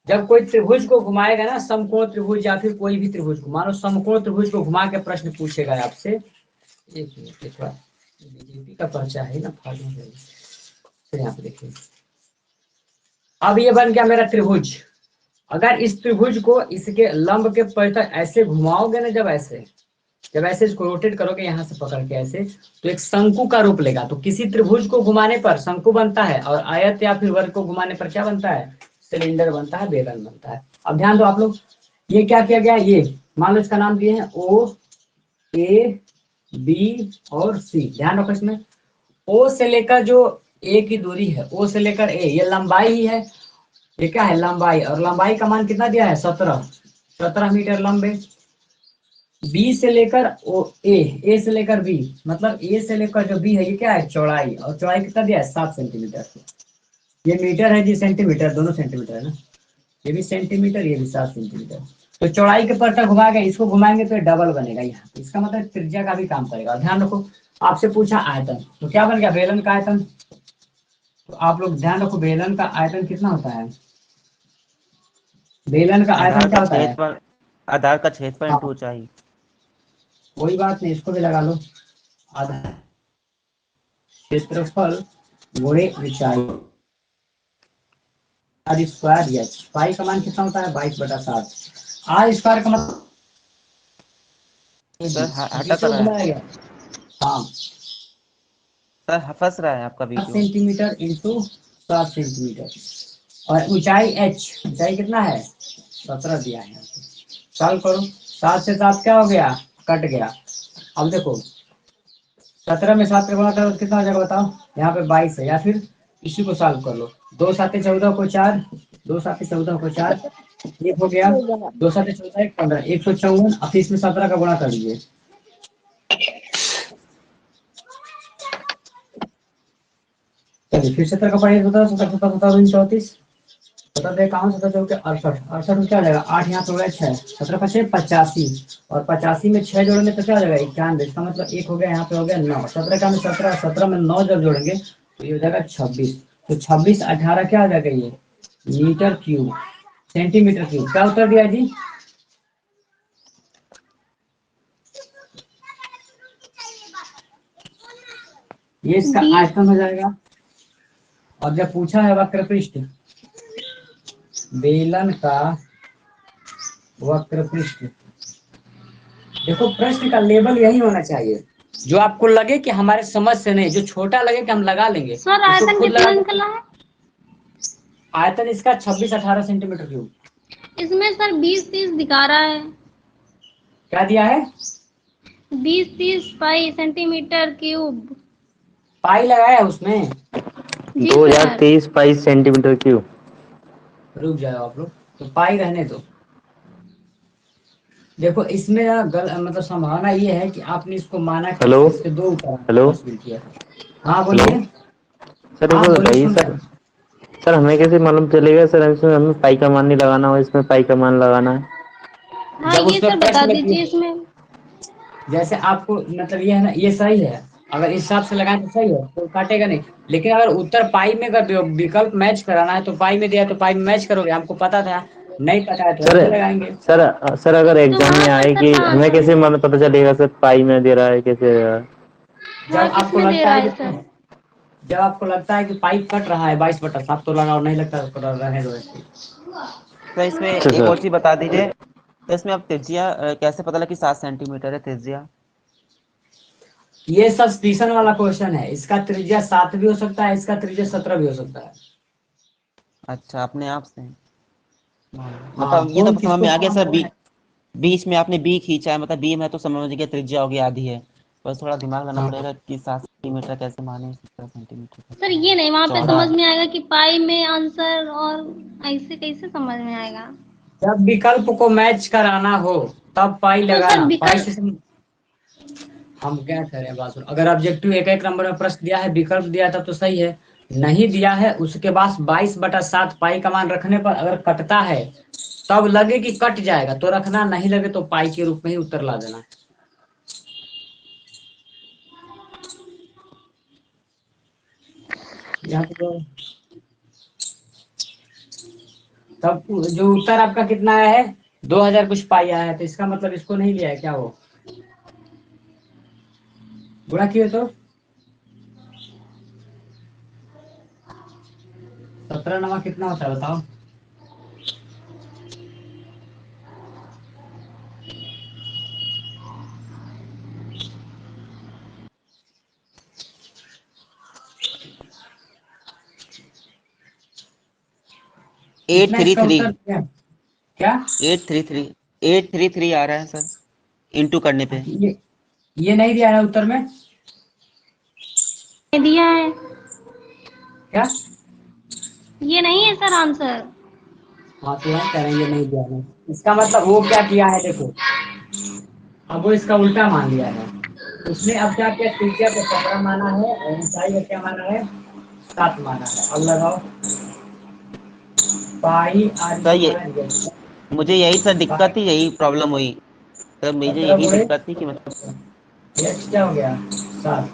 Speaker 2: जब कोई त्रिभुज को घुमाएगा ना, समकोण त्रिभुज या फिर कोई भी त्रिभुज को, मानो समकोण त्रिभुज को घुमा के प्रश्न पूछेगा आपसे, एक मिनट, थोड़ा बीजेपी का पर्चा है ना, फिर यहाँ पे देखिए, अब ये बन गया मेरा त्रिभुज। अगर इस त्रिभुज को इसके लंब के परिधि ऐसे घुमाओगे ना, जब ऐसे इसको रोटेट करोगे यहाँ से पकड़ के ऐसे, तो एक शंकु का रूप लेगा। तो किसी त्रिभुज को घुमाने पर शंकु बनता है, और आयत या फिर वर्ग को घुमाने पर क्या बनता है, सिलेंडर बनता है, बेलन बनता है। अब ध्यान दो आप लोग, ये क्या किया गया, ये मान लो इसका नाम दिए हैं O, A, B और C। ध्यान रखो, इसमें O से लेकर जो A की दूरी है, O से लेकर A, ये लंबाई ही है, ये क्या है, लंबाई, और लंबाई का मान कितना दिया है, 17 मीटर लंबे। बी से लेकर ए से लेकर बी, मतलब ए से लेकर जो बी है ये क्या है, चौड़ाई, और चौड़ाई कितना दिया है, 7 सेंटीमीटर। ये मीटर है जी, सेंटीमीटर, दोनों सेंटीमीटर है ना, ये भी सेंटीमीटर, ये भी 7 सेंटीमीटर। तो चौड़ाई के पर घुमा के इसको घुमाएंगे तो डबल बनेगा यहाँ, इसका मतलब त्रिज्या का भी काम करेगा। ध्यान रखो, आपसे पूछा आयतन, तो क्या बन गया, बेलन का आयतन। तो आप लोग ध्यान रखो, बेलन का आयतन कितना होता है, बेलन का आयतन क्या होता है,
Speaker 1: आधार का क्षेत्रफल
Speaker 2: हाँ,
Speaker 1: इंटू ऊंचाई।
Speaker 2: कोई बात नहीं, इसको भी लगा लो, आधा क्षेत्रफल गुणे ऊंचाई, आर स्क्वायर एच। पाई का मान कितना होता है, 22/7। आर स्क्वायर का मतलब
Speaker 1: सर हटा
Speaker 2: जिसको
Speaker 1: कर रहा है,
Speaker 2: घुमाया गया, हाँ,
Speaker 1: सर फंस रहा है आपका
Speaker 2: 7
Speaker 1: वीडियो।
Speaker 2: सेंटीमीटर इंटू 7 सेंटीमीटर, और ऊंचाई एच, ऊंचाई कितना है, 17 दिया है। सॉल्व करो, 7 से 7 क्या हो गया, कट गया। अब देखो 17 में 7 का गुणा करो तो कितना हो जाएगा बताओ, यहाँ पे 22 है, या फिर इसी को सॉल्व कर लो, 2 7 14 को 4, 2 7 14 को 4, ये हो गया, 2 7 14 15, 154, अब इसमें 17 का गुणा कर लीजिए, जी फिर 17 का पढ़िए, बताओ 17 इक्यावन 17 68 68 में क्या हो जाएगा 8 यहाँ पे हो गया 6 17 5 85 और 85 में 6 जोड़ेंगे तो क्या हो जाएगा 91। इसका मतलब 1 हो गया यहाँ पे हो गया 9 17 का में 17 17 में 9 जब जोड़ेंगे तो ये हो जाएगा 26। तो 26 18 क्या हो जाएगा ये मीटर क्यूब सेंटीमीटर क्यूब। क्या उत्तर दिया जी? ये इसका
Speaker 4: बीस।
Speaker 2: आयतन हो जाएगा। और जब पूछा है वक्रपृष्ठ बेलन का वक्रपृष्ठ, देखो प्रश्न का लेवल यही होना चाहिए जो आपको लगे कि हमारे समझ से नहीं, जो छोटा लगे कि हम लगा लेंगे
Speaker 4: सर
Speaker 2: उसको
Speaker 4: आयतन
Speaker 2: खुद
Speaker 4: कितना
Speaker 2: लगा।
Speaker 4: निकला है?
Speaker 2: आयतन इसका 26-18 सेंटीमीटर क्यूब।
Speaker 4: इसमें सर 20-30 दिखा रहा है।
Speaker 2: क्या दिया है?
Speaker 4: 20-30 पाई सेंटीमीटर क्यूब।
Speaker 2: पाई लगाया है उसमें।
Speaker 4: जी सर।
Speaker 3: 2023 22 centimetre cube.
Speaker 2: रुक जाओ आप लोग, तो पाई रहने दो। देखो इसमें ना मतलब संभावना ये है कि आपने इसको माना कि
Speaker 3: हेलो
Speaker 2: इसके दो ऊपर
Speaker 3: हेलो
Speaker 2: पॉसिबिलिटी है। हाँ बोलिए।
Speaker 3: सर एक
Speaker 2: हाँ
Speaker 3: बात
Speaker 2: बोलिए
Speaker 3: बताइए
Speaker 2: सुन रहे
Speaker 3: सर।
Speaker 2: हैं।
Speaker 3: सर हमें कैसे मालूम चलेगा सर, इसमें हमें पाई का मान नहीं लगाना हो, इसमें पाई का मान लगाना है?
Speaker 4: हाँ
Speaker 2: जब
Speaker 4: ये
Speaker 2: उसमें
Speaker 4: सर बता
Speaker 2: प्रश्न में
Speaker 4: दीजिए इसमें।
Speaker 2: जैसे आपको मतलब ये है ना, ये सही है। अगर इस हिसाब से लगाए तो सही है, तो काटेगा नहीं। लेकिन अगर उत्तर पाई में कर दो, विकल्प मैच कराना है तो पाई में दिया तो पाई में मैच करोगे। हमको पता था, नहीं पता है तो
Speaker 3: सर
Speaker 2: ऐसे लगाएंगे।
Speaker 3: सर अगर
Speaker 4: तो
Speaker 3: एग्जाम
Speaker 4: वहाँ
Speaker 3: में
Speaker 4: पे
Speaker 3: आए
Speaker 4: सर
Speaker 3: कि
Speaker 4: कहाँ
Speaker 3: हमें
Speaker 4: सर?
Speaker 3: कैसे मालूम पता चलेगा सर पाई में दे रहा है कैसे दे रहा है?
Speaker 4: वहाँ
Speaker 2: जब
Speaker 4: किस
Speaker 2: आपको
Speaker 4: में दे
Speaker 2: लगता
Speaker 4: रहा
Speaker 2: है
Speaker 4: है
Speaker 2: कि
Speaker 4: सर?
Speaker 2: जब आपको लगता है कि पाइप कट रहा है 22/7 तो लगाओ, नहीं लगता है तो रहने दो ऐसे ही।
Speaker 1: तो इसमें
Speaker 3: अच्छा
Speaker 1: एक और
Speaker 3: सर।
Speaker 1: चीज बता दीजिए, तो इसमें अब त्रिज्या कैसे पता लगा कि 7 सेंटीमीटर है त्रिज्या?
Speaker 2: ये सब्स्टिट्यूशन वाला क्वेश्चन है। इसका त्रिज्या 7 भी हो सकता है, इसका त्रिज्या 17 भी हो सकता है।
Speaker 1: अच्छा, अपने आप से
Speaker 2: हाँ
Speaker 1: मतलब ये
Speaker 2: कौन
Speaker 1: तो समझ
Speaker 2: किसको
Speaker 1: में आ गया
Speaker 2: कौन
Speaker 1: सर।
Speaker 2: बोलना है।
Speaker 1: बीच में आपने बी खींचा है, मतलब बी में तो समझ गया त्रिज्या होगी आधी है। बस थोड़ा दिमाग लगाना
Speaker 2: हाँ
Speaker 1: पड़ेगा कि 7 सेंटीमीटर कैसे माने, 17 सेंटीमीटर
Speaker 4: सर
Speaker 1: कैसे,
Speaker 4: ये नहीं वहाँ पे
Speaker 1: चौड़ा।
Speaker 4: समझ में आएगा कि पाई में आंसर, और ऐसे कैसे समझ में आएगा?
Speaker 2: जब विकल्प को मैच कराना हो तब पाई
Speaker 4: तो सर
Speaker 2: लगाना। पाई
Speaker 4: विकल्प।
Speaker 2: से हम क्या करें बात सुनो। अगर ऑब्जेक्टिव एक एक नंबर में प्रश्न दिया है, विकल्प दिया तब तो सही है। नहीं दिया है, उसके बाद 22/7 पाई का मान रखने पर अगर कटता है तब लगे कि कट जाएगा तो रखना, नहीं लगे तो पाई के रूप में ही उत्तर ला देना। यहाँ पे तब जो उत्तर आपका कितना आया है 2000 कुछ पाई आया है, तो इसका मतलब इसको नहीं लिया है क्या? वो बुरा क्यों? तो 17 नवा कितना होता है बताओ?
Speaker 1: एट
Speaker 2: कितना
Speaker 1: थ्री
Speaker 2: इसका
Speaker 1: थ्री
Speaker 2: उत्तर क्या? क्या?
Speaker 1: 833 833 आ रहा है सर, इंटू करने पे।
Speaker 2: ये नहीं दिया है उत्तर में।
Speaker 4: दिया है।
Speaker 2: क्या?
Speaker 4: ये नहीं है सर आंसर।
Speaker 2: हाँ तो हम करेंगे नहीं दिया है, इसका मतलब वो क्या किया है देखो। अब वो इसका उल्टा मान लिया है। उसने अब क्या किया, त्रिज्या को 17 माना है और ऊंचाई को क्या माना है 7 माना है। अब लगाओ पाई आर
Speaker 1: सर ये
Speaker 2: स्क्वायर
Speaker 1: मुझे यही सर दिक्कत थी, यही प्रॉब्लम हुई। सर मुझे
Speaker 2: 17
Speaker 1: यही
Speaker 2: गुणे
Speaker 1: दिक्कत थी कि मतलब
Speaker 2: एक्स क्या हो गया 7।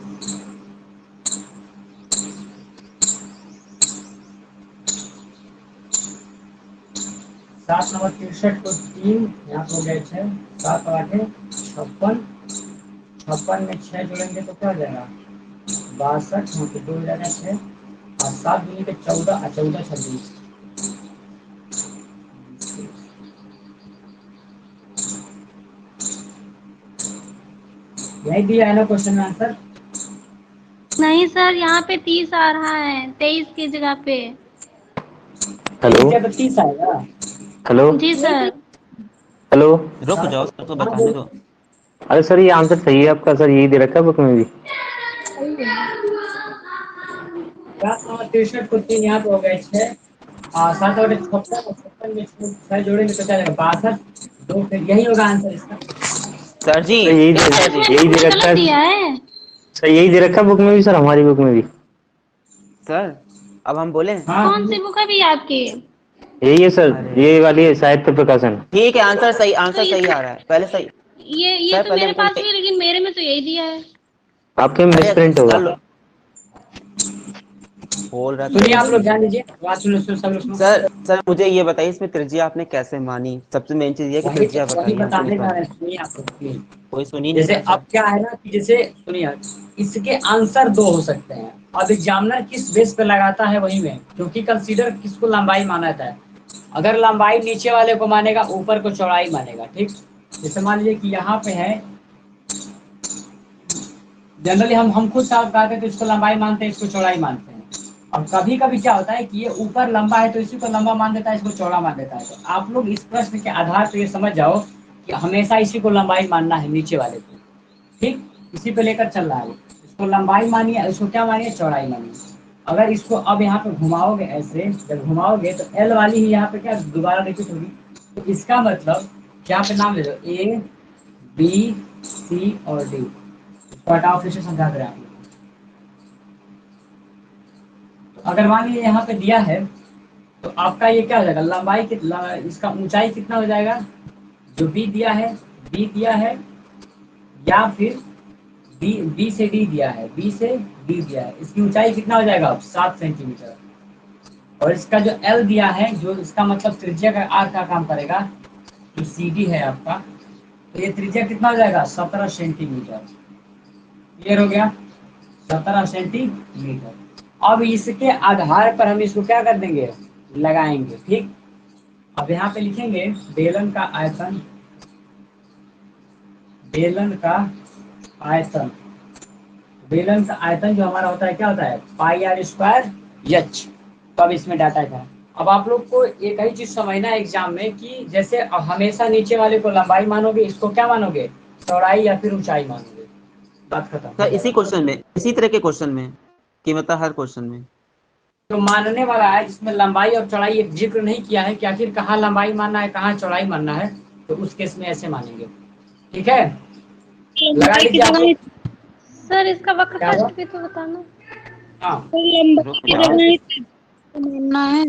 Speaker 2: 7 नंबर 63 को 3 यहाँ पे हो गया 6 7 और 8 56 56 में 6 जोड़ेंगे तो क्या हो जाएगा 62। यहाँ पे 2 हो जाएगा 6 और 7 दूनी के 14 और 14 26। यही दिया है ना क्वेश्चन में आंसर।
Speaker 4: नहीं सर यहाँ पे 30 आ रहा है 23 की जगह पे।
Speaker 3: हेलो
Speaker 2: त्रिज्या तो 30 आएगा।
Speaker 3: हेलो
Speaker 4: जी सर।
Speaker 3: हेलो।
Speaker 1: रुक जाओ सर, तो
Speaker 2: हाँ
Speaker 1: बताने
Speaker 2: बोल।
Speaker 1: दो।
Speaker 3: अरे सर ये आंसर सही है आपका सर, यही दे रखा है बुक में भी।
Speaker 2: 7 नंबर 63 को 3 यहाँ पे हो गए 6 7 और 56 और 56 में 6 जोड़ेंगे तो क्या जाएगा 62। 2 फिर यही होगा आंसर इसका।
Speaker 1: सर जी,
Speaker 3: सर
Speaker 1: सर जी,
Speaker 3: यही दे
Speaker 4: इसमें
Speaker 3: रखा
Speaker 4: गलत
Speaker 3: है
Speaker 4: दिया है।
Speaker 3: सर, यही दे रखा है बुक में भी सर, हमारी बुक में भी।
Speaker 1: सर अब हम बोले
Speaker 2: हाँ
Speaker 4: कौन सी बुक है भी आपकी?
Speaker 3: यही है सर,
Speaker 1: अरे
Speaker 3: ये वाली है साहित्य प्रकाशन।
Speaker 1: ठीक है, आंसर सही,
Speaker 4: तो
Speaker 1: आंसर सही आ रहा है पहले सही।
Speaker 4: ये
Speaker 1: सर
Speaker 4: तो
Speaker 1: पहले
Speaker 4: मेरे
Speaker 1: हमको
Speaker 4: पास भी है, लेकिन मेरे में तो यही दिया है।
Speaker 3: आपके में
Speaker 1: अरे
Speaker 3: मिसप्रिंट
Speaker 1: कर
Speaker 3: होगा।
Speaker 1: लो, बोल रहा
Speaker 2: सुनिए, आप
Speaker 1: था।
Speaker 2: लोग ध्यान दीजिए, बात सुनो, सुनो सब लोग सुनो।
Speaker 1: सर सर मुझे ये बताइए इसमें त्रिज्या आपने कैसे मानी? सबसे मेन चीज ये है कि त्रिज्या
Speaker 2: वही
Speaker 1: बताइए हमको
Speaker 2: बताने
Speaker 1: इस
Speaker 2: जा रहे
Speaker 1: वाली।
Speaker 2: हैं, सुनिए आप लोग प्लीज।
Speaker 1: कोई सुन ही नहीं
Speaker 2: जैसे
Speaker 1: रहा
Speaker 2: अब
Speaker 1: सर।
Speaker 2: क्या है ना कि जैसे सुनिए, इसके आंसर दो हो सकते हैं। अब एग्जामिनर किस बेस पे लगाता है वही में, क्योंकि कंसीडर किसको लंबाई माना जाता है। अगर लंबाई नीचे वाले को मानेगा, ऊपर को चौड़ाई मानेगा। ठीक, जैसे मान लीजिए कि यहाँ पे है, जनरली हम खुद साहब कहते हैं तो इसको लंबाई मानते हैं, इसको चौड़ाई मानते हैं। और कभी कभी क्या होता है कि ये ऊपर लंबा है तो इसी को लंबा मान देता है, इसको चौड़ा मान देता है। तो आप लोग इस प्रश्न के आधार पर ये समझ जाओ कि हमेशा इसी को लंबाई मानना है, नीचे वाले को। ठीक, इसी पे लेकर चल रहा है वो। इसको लंबाई मानिए, इसको क्या मानिए, चौड़ाई मानिए। अगर इसको अब यहाँ पे घुमाओगे ऐसे, जब घुमाओगे तो एल वाली ही यहाँ पे क्या दोबारा रिपीट होगी। तो इसका मतलब यहाँ पे नाम ले लो, ए बी सी और डी। कट ऑफ से समझा दे रहा है। तो अगर मान लीजिए यहाँ पे दिया है, तो आपका ये क्या हो जाएगा, लंबाई इसका ऊंचाई कितना हो जाएगा, जो बी दिया है, बी दिया है, या फिर बी बी से डी दिया है, बी से डी दिया है, इसकी ऊंचाई कितना हो जाएगा, 7 सेंटीमीटर। और इसका जो एल दिया है, जो इसका मतलब त्रिज्या का आर का काम करेगा, जो सी डी है आपका, तो ये त्रिज्या कितना हो जाएगा, 17 सेंटीमीटर। क्लियर हो गया, 17 सेंटीमीटर। अब इसके आधार पर हम इसको क्या कर देंगे, लगाएंगे। ठीक, अब यहाँ पे लिखेंगे बेलन का आयतन, बेलन का आयतन। बेलन का आयतन जो हमारा होता है क्या होता है, पाई आर स्क्वायर एच। तब इसमें डाटा था। अब आप लोग को एक ही चीज समझना है एग्जाम में कि जैसे हमेशा नीचे वाले को लंबाई मानोगे, इसको क्या मानोगे, चौड़ाई या फिर ऊंचाई मानोगे। बात खत्म हो
Speaker 1: सर इसी
Speaker 2: जाएगा।
Speaker 1: क्वेश्चन में, इसी तरह के क्वेश्चन में, कि मतलब हर क्वेश्चन में।
Speaker 2: तो मानने वाला है जिसमें लंबाई और चौड़ाई एक जिक्र नहीं किया है कि आखिर कहाँ लंबाई मानना है, कहाँ चौड़ाई मानना है, तो उस केस में ऐसे मानेंगे। ठीक है, लगा
Speaker 5: लंबाई की
Speaker 2: लीजिए आप
Speaker 5: जगह,
Speaker 2: लोग।
Speaker 4: सर इसका वक्र
Speaker 2: क्या हुआ,
Speaker 4: कष्ट भी तो बताना।
Speaker 2: हाँ
Speaker 5: तो लंबाई
Speaker 1: रुक
Speaker 5: की
Speaker 1: जाओ।
Speaker 5: जगह ही तो मानना है।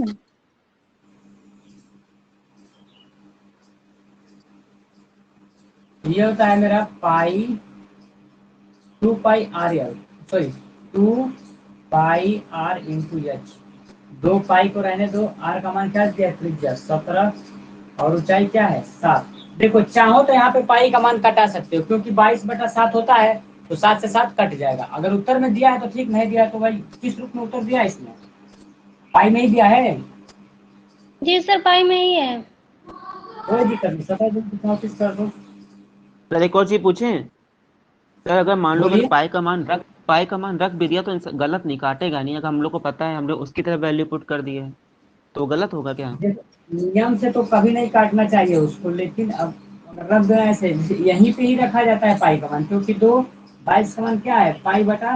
Speaker 2: ये होता है मेरा pi 2 pi r L, sorry 2 pi r into H. 2 pi को रहने दो, आर का मान क्या दिया, त्रिज्या 17, और ऊंचाई क्या है 7। देखो चाहो तो यहाँ पे पाई का मान कटा सकते हो, क्योंकि 22/7 होता है, तो 7 से 7 कट जाएगा। अगर उत्तर में दिया है तो ठीक, नहीं दिया तो भाई किस रूप में उत्तर दिया है, इसमें पाई में ही दिया है,
Speaker 4: जी सर, पाई में ही है।
Speaker 2: कोई दिक्कत नहीं, 17 कर दो।
Speaker 1: सर एक और चीज पूछें? सर अगर मान लो मैंने
Speaker 2: बोलिए,
Speaker 1: पाई का मान रख भी दिया तो गलत नहीं, काटेगा नहीं। अगर हम लोग को पता है, हम लोग उसकी तरफ वैल्यू पुट कर दिए, तो गलत होगा क्या?
Speaker 2: नियम से तो कभी नहीं काटना चाहिए उसको, लेकिन अब अगर रख देना ऐसे, यहीं पे ही रखा जाता है पाई का मान, क्योंकि 22 का मान क्या है, पाई बटा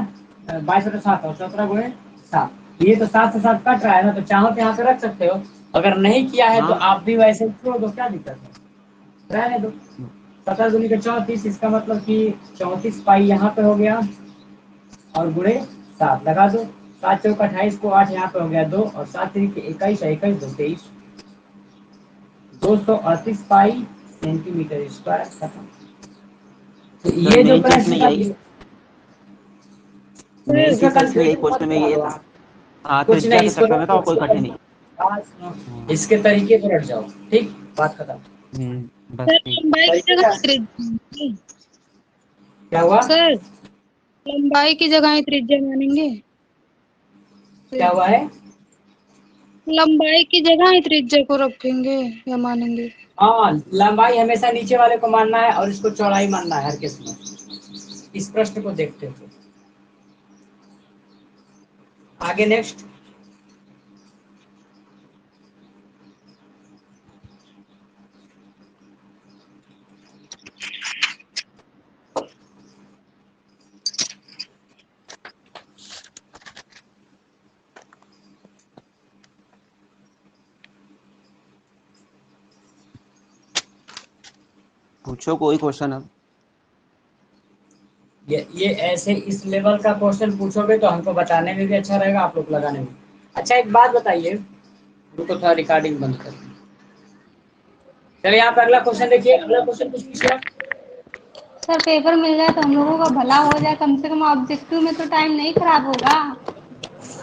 Speaker 2: 22/7 और 17 × 7। ये तो 7 से 7 कट रहा है ना, तो चाहो तो यहाँ पे रख सकते हो। अगर नहीं किया है तो
Speaker 1: हाँ।
Speaker 2: आप भी वैसे ही छोड़ दो, क्या दिक्कत है, रहने दो। 17 × 34, इसका मतलब कि 34 पाई यहाँ पे हो गया, और गुणे 7 लगा दो। 7 × 4 = 28 को 8 यहाँ पे हो गया 2, और 7 × 3 = 21, 21 2 23, 238 पाई सेंटीमीटर स्क्वायर खत्म। तो
Speaker 1: सर
Speaker 2: ये जो
Speaker 1: मेन चीज में
Speaker 2: प्रश्न था,
Speaker 1: यही, मेन
Speaker 2: इसका
Speaker 1: चीज सर इसमें यही
Speaker 2: कंफ्यूजन मत
Speaker 1: क्वेश्चन में ये
Speaker 2: करो
Speaker 1: था।
Speaker 2: आप।
Speaker 1: हाँ,
Speaker 2: कुछ
Speaker 1: त्रिज्या
Speaker 2: नहीं,
Speaker 1: के
Speaker 2: इसको
Speaker 1: चक्कर में था, और कोई
Speaker 2: इसको
Speaker 1: कठिन नहीं।
Speaker 2: बात सुनो,
Speaker 1: हाँ।
Speaker 2: इसके तरीके पर हट जाओ। ठीक, बात खत्म।
Speaker 1: बस
Speaker 5: सर
Speaker 1: ठीक।
Speaker 5: लंबाई की
Speaker 2: तरीका
Speaker 5: जगह ही त्रिज्या,
Speaker 2: क्या हुआ,
Speaker 5: सर लंबाई की जगह ही त्रिज्या मानेंगे।
Speaker 2: क्या हुआ है,
Speaker 5: लंबाई की जगह ही त्रिज्या को रखेंगे या मानेंगे।
Speaker 2: हाँ लंबाई हमेशा नीचे वाले को मानना है, और इसको चौड़ाई मानना है हर केस में। इस प्रश्न को देखते हुए आगे नेक्स्ट।
Speaker 1: पूछो कोई क्वेश्चन अब।
Speaker 2: ये ऐसे इस लेवल का क्वेश्चन पूछोगे तो हमको बताने में भी अच्छा रहेगा, आप लोग लगाने में। अच्छा एक बात बताइए, रुको थोड़ा रिकॉर्डिंग बंद कर। चलिए यहाँ पे अगला क्वेश्चन देखिए, अगला क्वेश्चन कुछ पूछिए।
Speaker 4: सर पेपर मिल जाए तो हम लोगों का भला हो जाए, कम से कम ऑब्जेक्टिव में तो टाइम नहीं खराब होगा।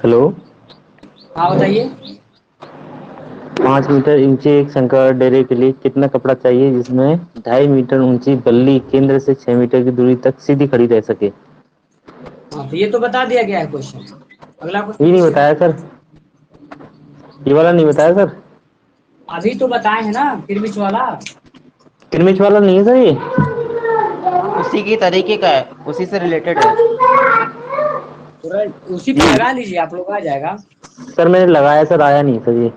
Speaker 3: हेलो।
Speaker 2: हाँ बताइए।
Speaker 3: 5 मीटर ऊंचे एक शंक्वाकार डेरे के लिए कितना कपड़ा चाहिए जिसमें 2.5 मीटर ऊंची बल्ली केंद्र से 6 मीटर की दूरी तक सीधी खड़ी रह सके?
Speaker 2: हाँ तो ये तो बता दिया गया है क्वेश्चन। अगला क्वेश्चन
Speaker 3: ये नहीं
Speaker 2: पूछिए।
Speaker 3: बताया सर, ये वाला नहीं बताया सर।
Speaker 2: अभी तो बताए हैं ना किरमिच वाला।
Speaker 3: किरमिच वाला नहीं है सर ये।
Speaker 1: उसी की तरीके का है, उसी से रिलेटेड है।
Speaker 2: तुरंत उसी पे लगा लीजिए, आप लोग आ जाएगा।
Speaker 3: सर मैंने लगाया सर, आया नहीं सर ये।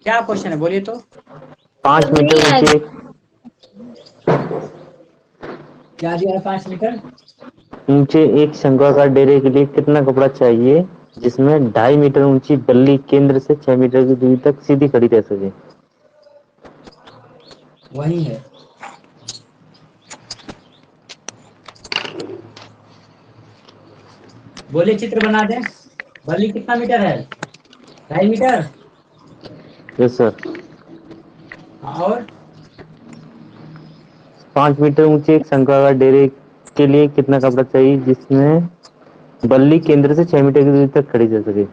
Speaker 2: क्या क्वेश्चन है बोलिए तो।
Speaker 3: 5 मीटर ऊंचे
Speaker 2: क्या दिया है 5 मीटर?
Speaker 3: एक शंक्वाकार डेरे के लिए कितना कपड़ा चाहिए जिसमें 2.5 मीटर ऊंची बल्ली केंद्र से 6 मीटर की दूरी तक सीधी खड़ी रह सके?
Speaker 2: वही है। बोलिए चित्र बना दें। बल्ली कितना मीटर है? 2.5 मीटर।
Speaker 3: Yes sir.
Speaker 2: और
Speaker 3: 5 मीटर ऊंचे एक शंक्वाकार डेरे के लिए कितना कपड़ा चाहिए जिसमें बल्ली केंद्र से 6 मीटर की दूरी तक खड़ी रह सके?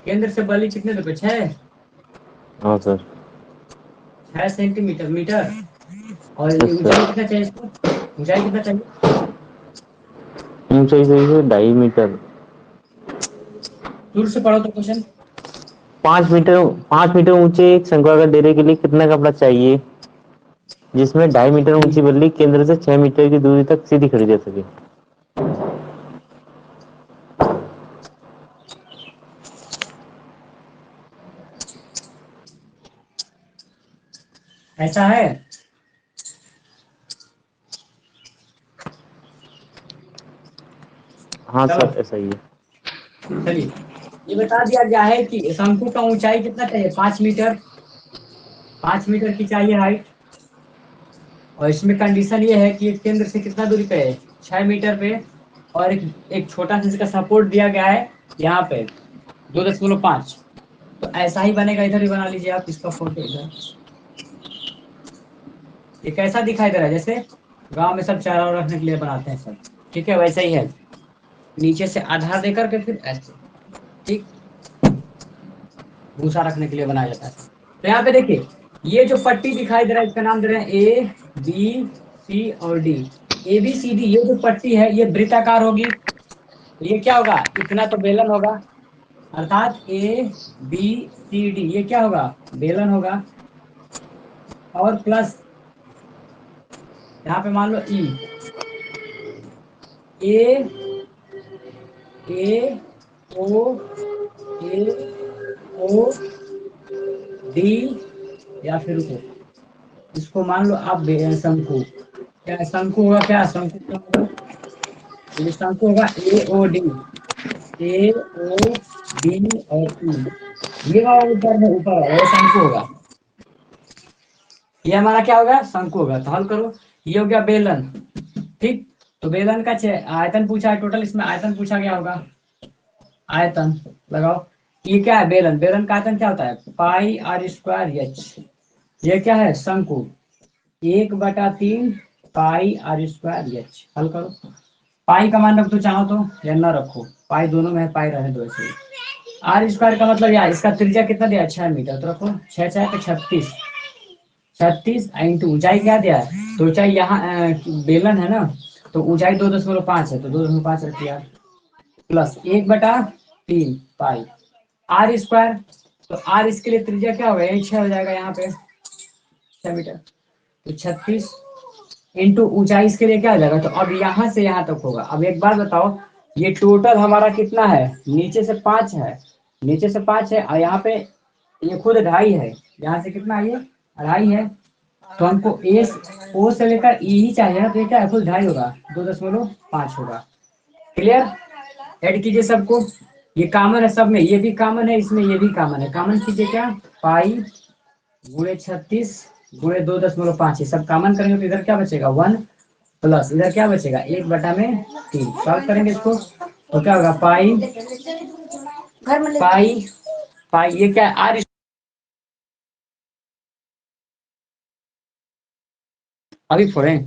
Speaker 2: केंद्र से बल्ली कितने पे? 6
Speaker 3: हाँ सर।
Speaker 2: 6 centimetre metre. और ये
Speaker 3: यस
Speaker 2: ऊंचाई
Speaker 3: सर।
Speaker 2: कितना चाहिए इसको? ऊंचाई कितना चाहिए?
Speaker 3: ऊंचाई चाहिए 2.5 मीटर।
Speaker 2: दूर से पढ़ो तो क्वेश्चन।
Speaker 3: 5 मीटर ऊंचे एक शंक्वाकार डेरे के लिए कितना कपड़ा चाहिए जिसमें 2.5 मीटर ऊंची बल्ली केंद्र से 6 मीटर की दूरी तक सीधी खड़ी रह सके?
Speaker 2: ऐसा है।
Speaker 3: हाँ
Speaker 2: चलो
Speaker 3: सर ऐसा ही है।
Speaker 2: चलिए, ये बता दिया गया है कि शंकु का ऊंचाई कितना चाहिए? 5 मीटर। 5 मीटर की चाहिए हाइट। और इसमें कंडीशन ये है कि केंद्र से कितना दूरी पे है? 6 मीटर पे। और एक छोटा सा इसका सपोर्ट दिया गया है यहाँ पे 2.5। तो ऐसा ही बनेगा। इधर ही बना लीजिए आप इसका फोटो इधर। ये कैसा दिखाई दे रहा है? जैसे गांव में सब चारा रखने के लिए बनाते हैं सब, ठीक है वैसा ही है। नीचे से आधार देकर के फिर ऐसे, ठीक, भूसा रखने के लिए बनाया जाता है। तो यहाँ पे देखिए, ये जो पट्टी दिखाई दे रहा है इसका नाम दे रहे हैं ए बी सी और D. A B C D ये जो पट्टी है ये वृत्ताकार होगी। तो ये क्या होगा? इतना तो बेलन होगा। अर्थात ए बी सी डी ये क्या होगा? बेलन होगा। और प्लस यहाँ पे मान लो ई ए ए ओ ए ओ डी, या फिर रुको, इसको मान लो आप शंकु। क्या शंकु होगा? क्या शंकु क्या होगा? ये शंकु होगा ए ओ डी। ए ओ डी और ई, ये वाला ऊपर में ऊपर वाला ये शंकु होगा। ये हमारा क्या होगा? शंकु होगा। तो हल करो। ये हो गया बेलन, ठीक। तो बेलन का आयतन पूछा है टोटल, इसमें आयतन पूछा गया होगा। आयतन लगाओ। ये क्या है? बेलन। बेलन का आयतन क्या होता है? Pi r square H. ये क्या है? शंकु। 1/3 पाई आर स्क्वायर एच। हल करो। पाई का मान रख दो चाहो तो, या ना रखो, पाई दोनों में है, पाई रहने दो ऐसे। आर स्क्वायर का मतलब यार इसका त्रिज्या कितना दिया? 6 मीटर। तो रखो 6 पे 36। 36 इंटू ऊंचाई क्या दिया है? तो ऊंचाई यहाँ बेलन है ना, तो ऊंचाई 2.5 है, तो 2.5 रखिए यार। Plus 1/3 pi r square. तो आर इसके लिए त्रिज्या क्या होगा? यही 6 हो जाएगा यहाँ पे, 6 मीटर। तो 36 इंटू ऊंचाई इसके लिए क्या हो जाएगा? तो अब यहाँ से यहाँ तक होगा। अब एक बात बताओ, ये टोटल हमारा कितना है? नीचे से 5 है, नीचे से 5 है, और यहाँ पे ये खुद 2.5 है। यहाँ से कितना है? ये 2.5 है। तो हमको ए ओ से लेकर ई ही चाहिए ना, तो ये क्या है? खुद 2.5 होगा, 2.5 होगा। क्लियर? ऐड कीजिए सबको। ये कॉमन है सब में, ये भी कॉमन है, इसमें ये भी कॉमन है। कॉमन कीजिए क्या? पाई गुणे 36 गुणे 2.5, ये सब कॉमन करेंगे तो इधर क्या बचेगा? 1 प्लस इधर क्या बचेगा? 1/3। सॉल्व करेंगे इसको तो क्या होगा? पाई पाई पाई ये क्या है आर, अभी फोड़े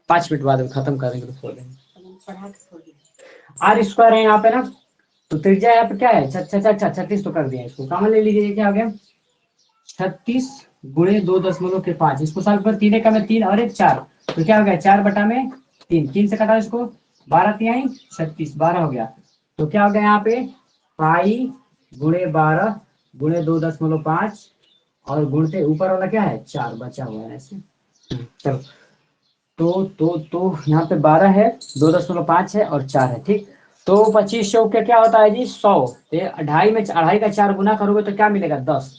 Speaker 2: 5 मिनट बाद खत्म करेंगे तो फोड़ देंगे। आर स्क्वायर है यहाँ पे ना, तो त्रिज्या यहाँ पे क्या है 36 तो कर दिया, इसको कॉमन ले लीजिए, क्या हो गया 36 गुणे 2.5, इसको सॉल्व कर, 3 का में 3 और 1 4, तो क्या हो गया 4/3, 3 से कटा इसको 12×3 36, 12 हो गया, तो क्या हो गया यहाँ पे पाई गुणे 12 गुणे 2.5 और गुणते ऊपर वाला क्या है 4 बचा हुआ है ऐसे। चलो तो यहाँ पे 12 है, 2.5 है और 4 है, ठीक। तो 25 चौक के क्या होता है जी 100, तो 2.5 में 2.5 का 4 गुना करोगे तो क्या मिलेगा 10,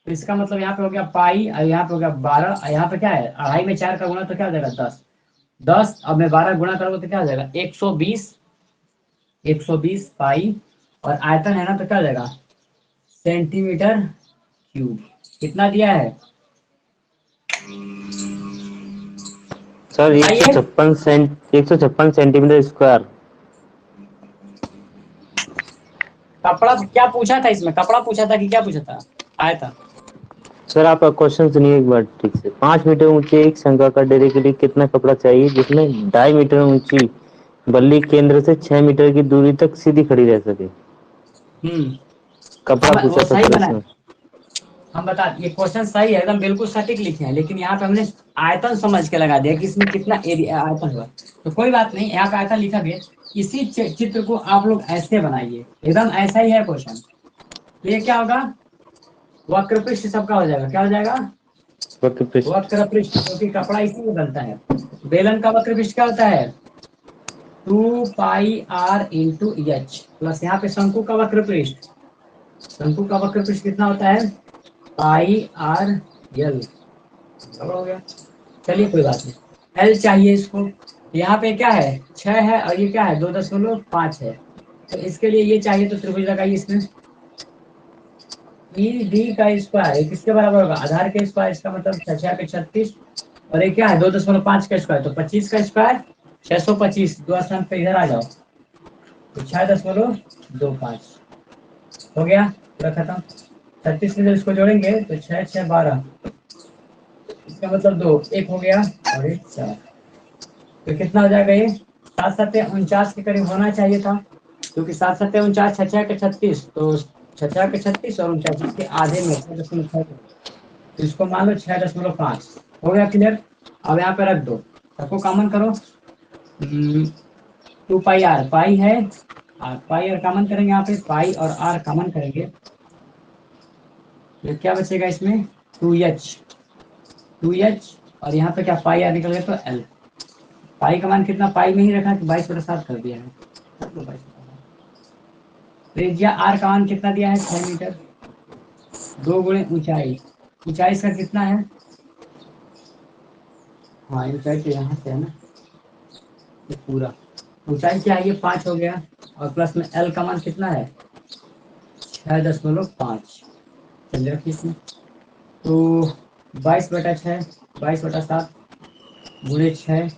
Speaker 2: तो इसका मतलब यहाँ पे हो गया पाई और यहाँ पे हो गया 12 और यहाँ पे क्या है 2.5 में 4 का गुना तो क्या हो जाएगा 10, अब मैं 12 गुना करोगे तो क्या हो जाएगा 120 पाई, और आयतन है ना तो क्या हो जाएगा सेंटीमीटर क्यूब, कितना दिया है
Speaker 3: सर 156 सेंटीमीटर स्क्वायर।
Speaker 2: कपड़ा क्या पूछा था इसमें, कपड़ा पूछा था कि क्या पूछा था, आया था
Speaker 3: सर आपका क्वेश्चन सुनिए एक बार ठीक से। 5 मीटर ऊंचे एक शंक्वाकार डेरे के लिए कितना कपड़ा चाहिए जिसमें 2.5 मीटर ऊंची बल्ली केंद्र से 6 मीटर की दूरी तक सीधी खड़ी रह सके। कपड़ा
Speaker 2: वो
Speaker 3: पूछा था
Speaker 2: सही
Speaker 3: सर
Speaker 2: बना है,
Speaker 3: इसमें।
Speaker 2: हम बता, ये क्वेश्चन सही है एकदम बिल्कुल सटीक लिखे हैं, लेकिन यहाँ पे हमने आयतन समझ के लगा दिया कि इसमें कितना एरिया आयतन हुआ, तो कोई बात नहीं, यहाँ पे आयतन लिखा भी है, इसी चित्र को आप लोग ऐसे बनाइए, एकदम ऐसा ही है क्वेश्चन, तो ये क्या होगा वक्र पृष्ठ सबका हो जाएगा, क्या हो जाएगा
Speaker 3: वक्र पृष्ठ।
Speaker 2: वक्र पृष्ठ, क्योंकि कपड़ा इसी में बनता है, बेलन का वक्र पृष्ठ क्या होता है 2πr इंटू एच, प्लस यहाँ पे शंकु का वक्र पृष्ठ, शंकु का वक्र पृष्ठ कितना होता है πr/l, हो गया, चलिए कोई बात नहीं, एल चाहिए इसको, यहाँ पे क्या है 6 है और ये क्या है 2.5 है, तो इसके लिए ये चाहिए, तो त्रिभुज लगाइए इसमें ई डी का स्क्वायर किसके बराबर होगा आधार के स्क्वायर, इसका मतलब 6 के 36 और ये क्या है 2.5 का स्क्वायर, तो 25 का स्क्वायर 625, दो स्थान पे इधर आ जाओ, तो 6.25 हो गया पूरा खत्म, 36 से जब इसको जोड़ेंगे तो 6 6 12, इसका मतलब 2 1 हो गया और 1 4, तो कितना हो जाएगा ये 7 7 49 के करीब होना चाहिए था, क्योंकि 7 7 49 6 6 के 36, तो 6 6 के 36 और 49 के आधे में 6.6, तो इसको मान लो 6.5 हो गया क्लियर। अब यहाँ पे रख दो, सबको कॉमन करो, 2πr पाई है, पाई और कॉमन करेंगे, यहाँ पे पाई और आर कॉमन करेंगे, तो क्या बचेगा इसमें 2h और यहाँ पे क्या पाई आर निकल गया तो l, पाई का मान कितना पाई में ही रखा कि 22/7 कर दिया है, त्रिज्या आर का मान कितना दिया है 6 मीटर, 2 गुणे ऊंचाई, ऊंचाई इसका कितना है, हाँ ऊंचाई तो यहाँ से है ना, तो पूरा ऊंचाई क्या है ये 5 हो गया, और प्लस में एल का मान कितना है 6.5, चलिए रखिए इसमें, तो 22/6 22/7 गुणे 6,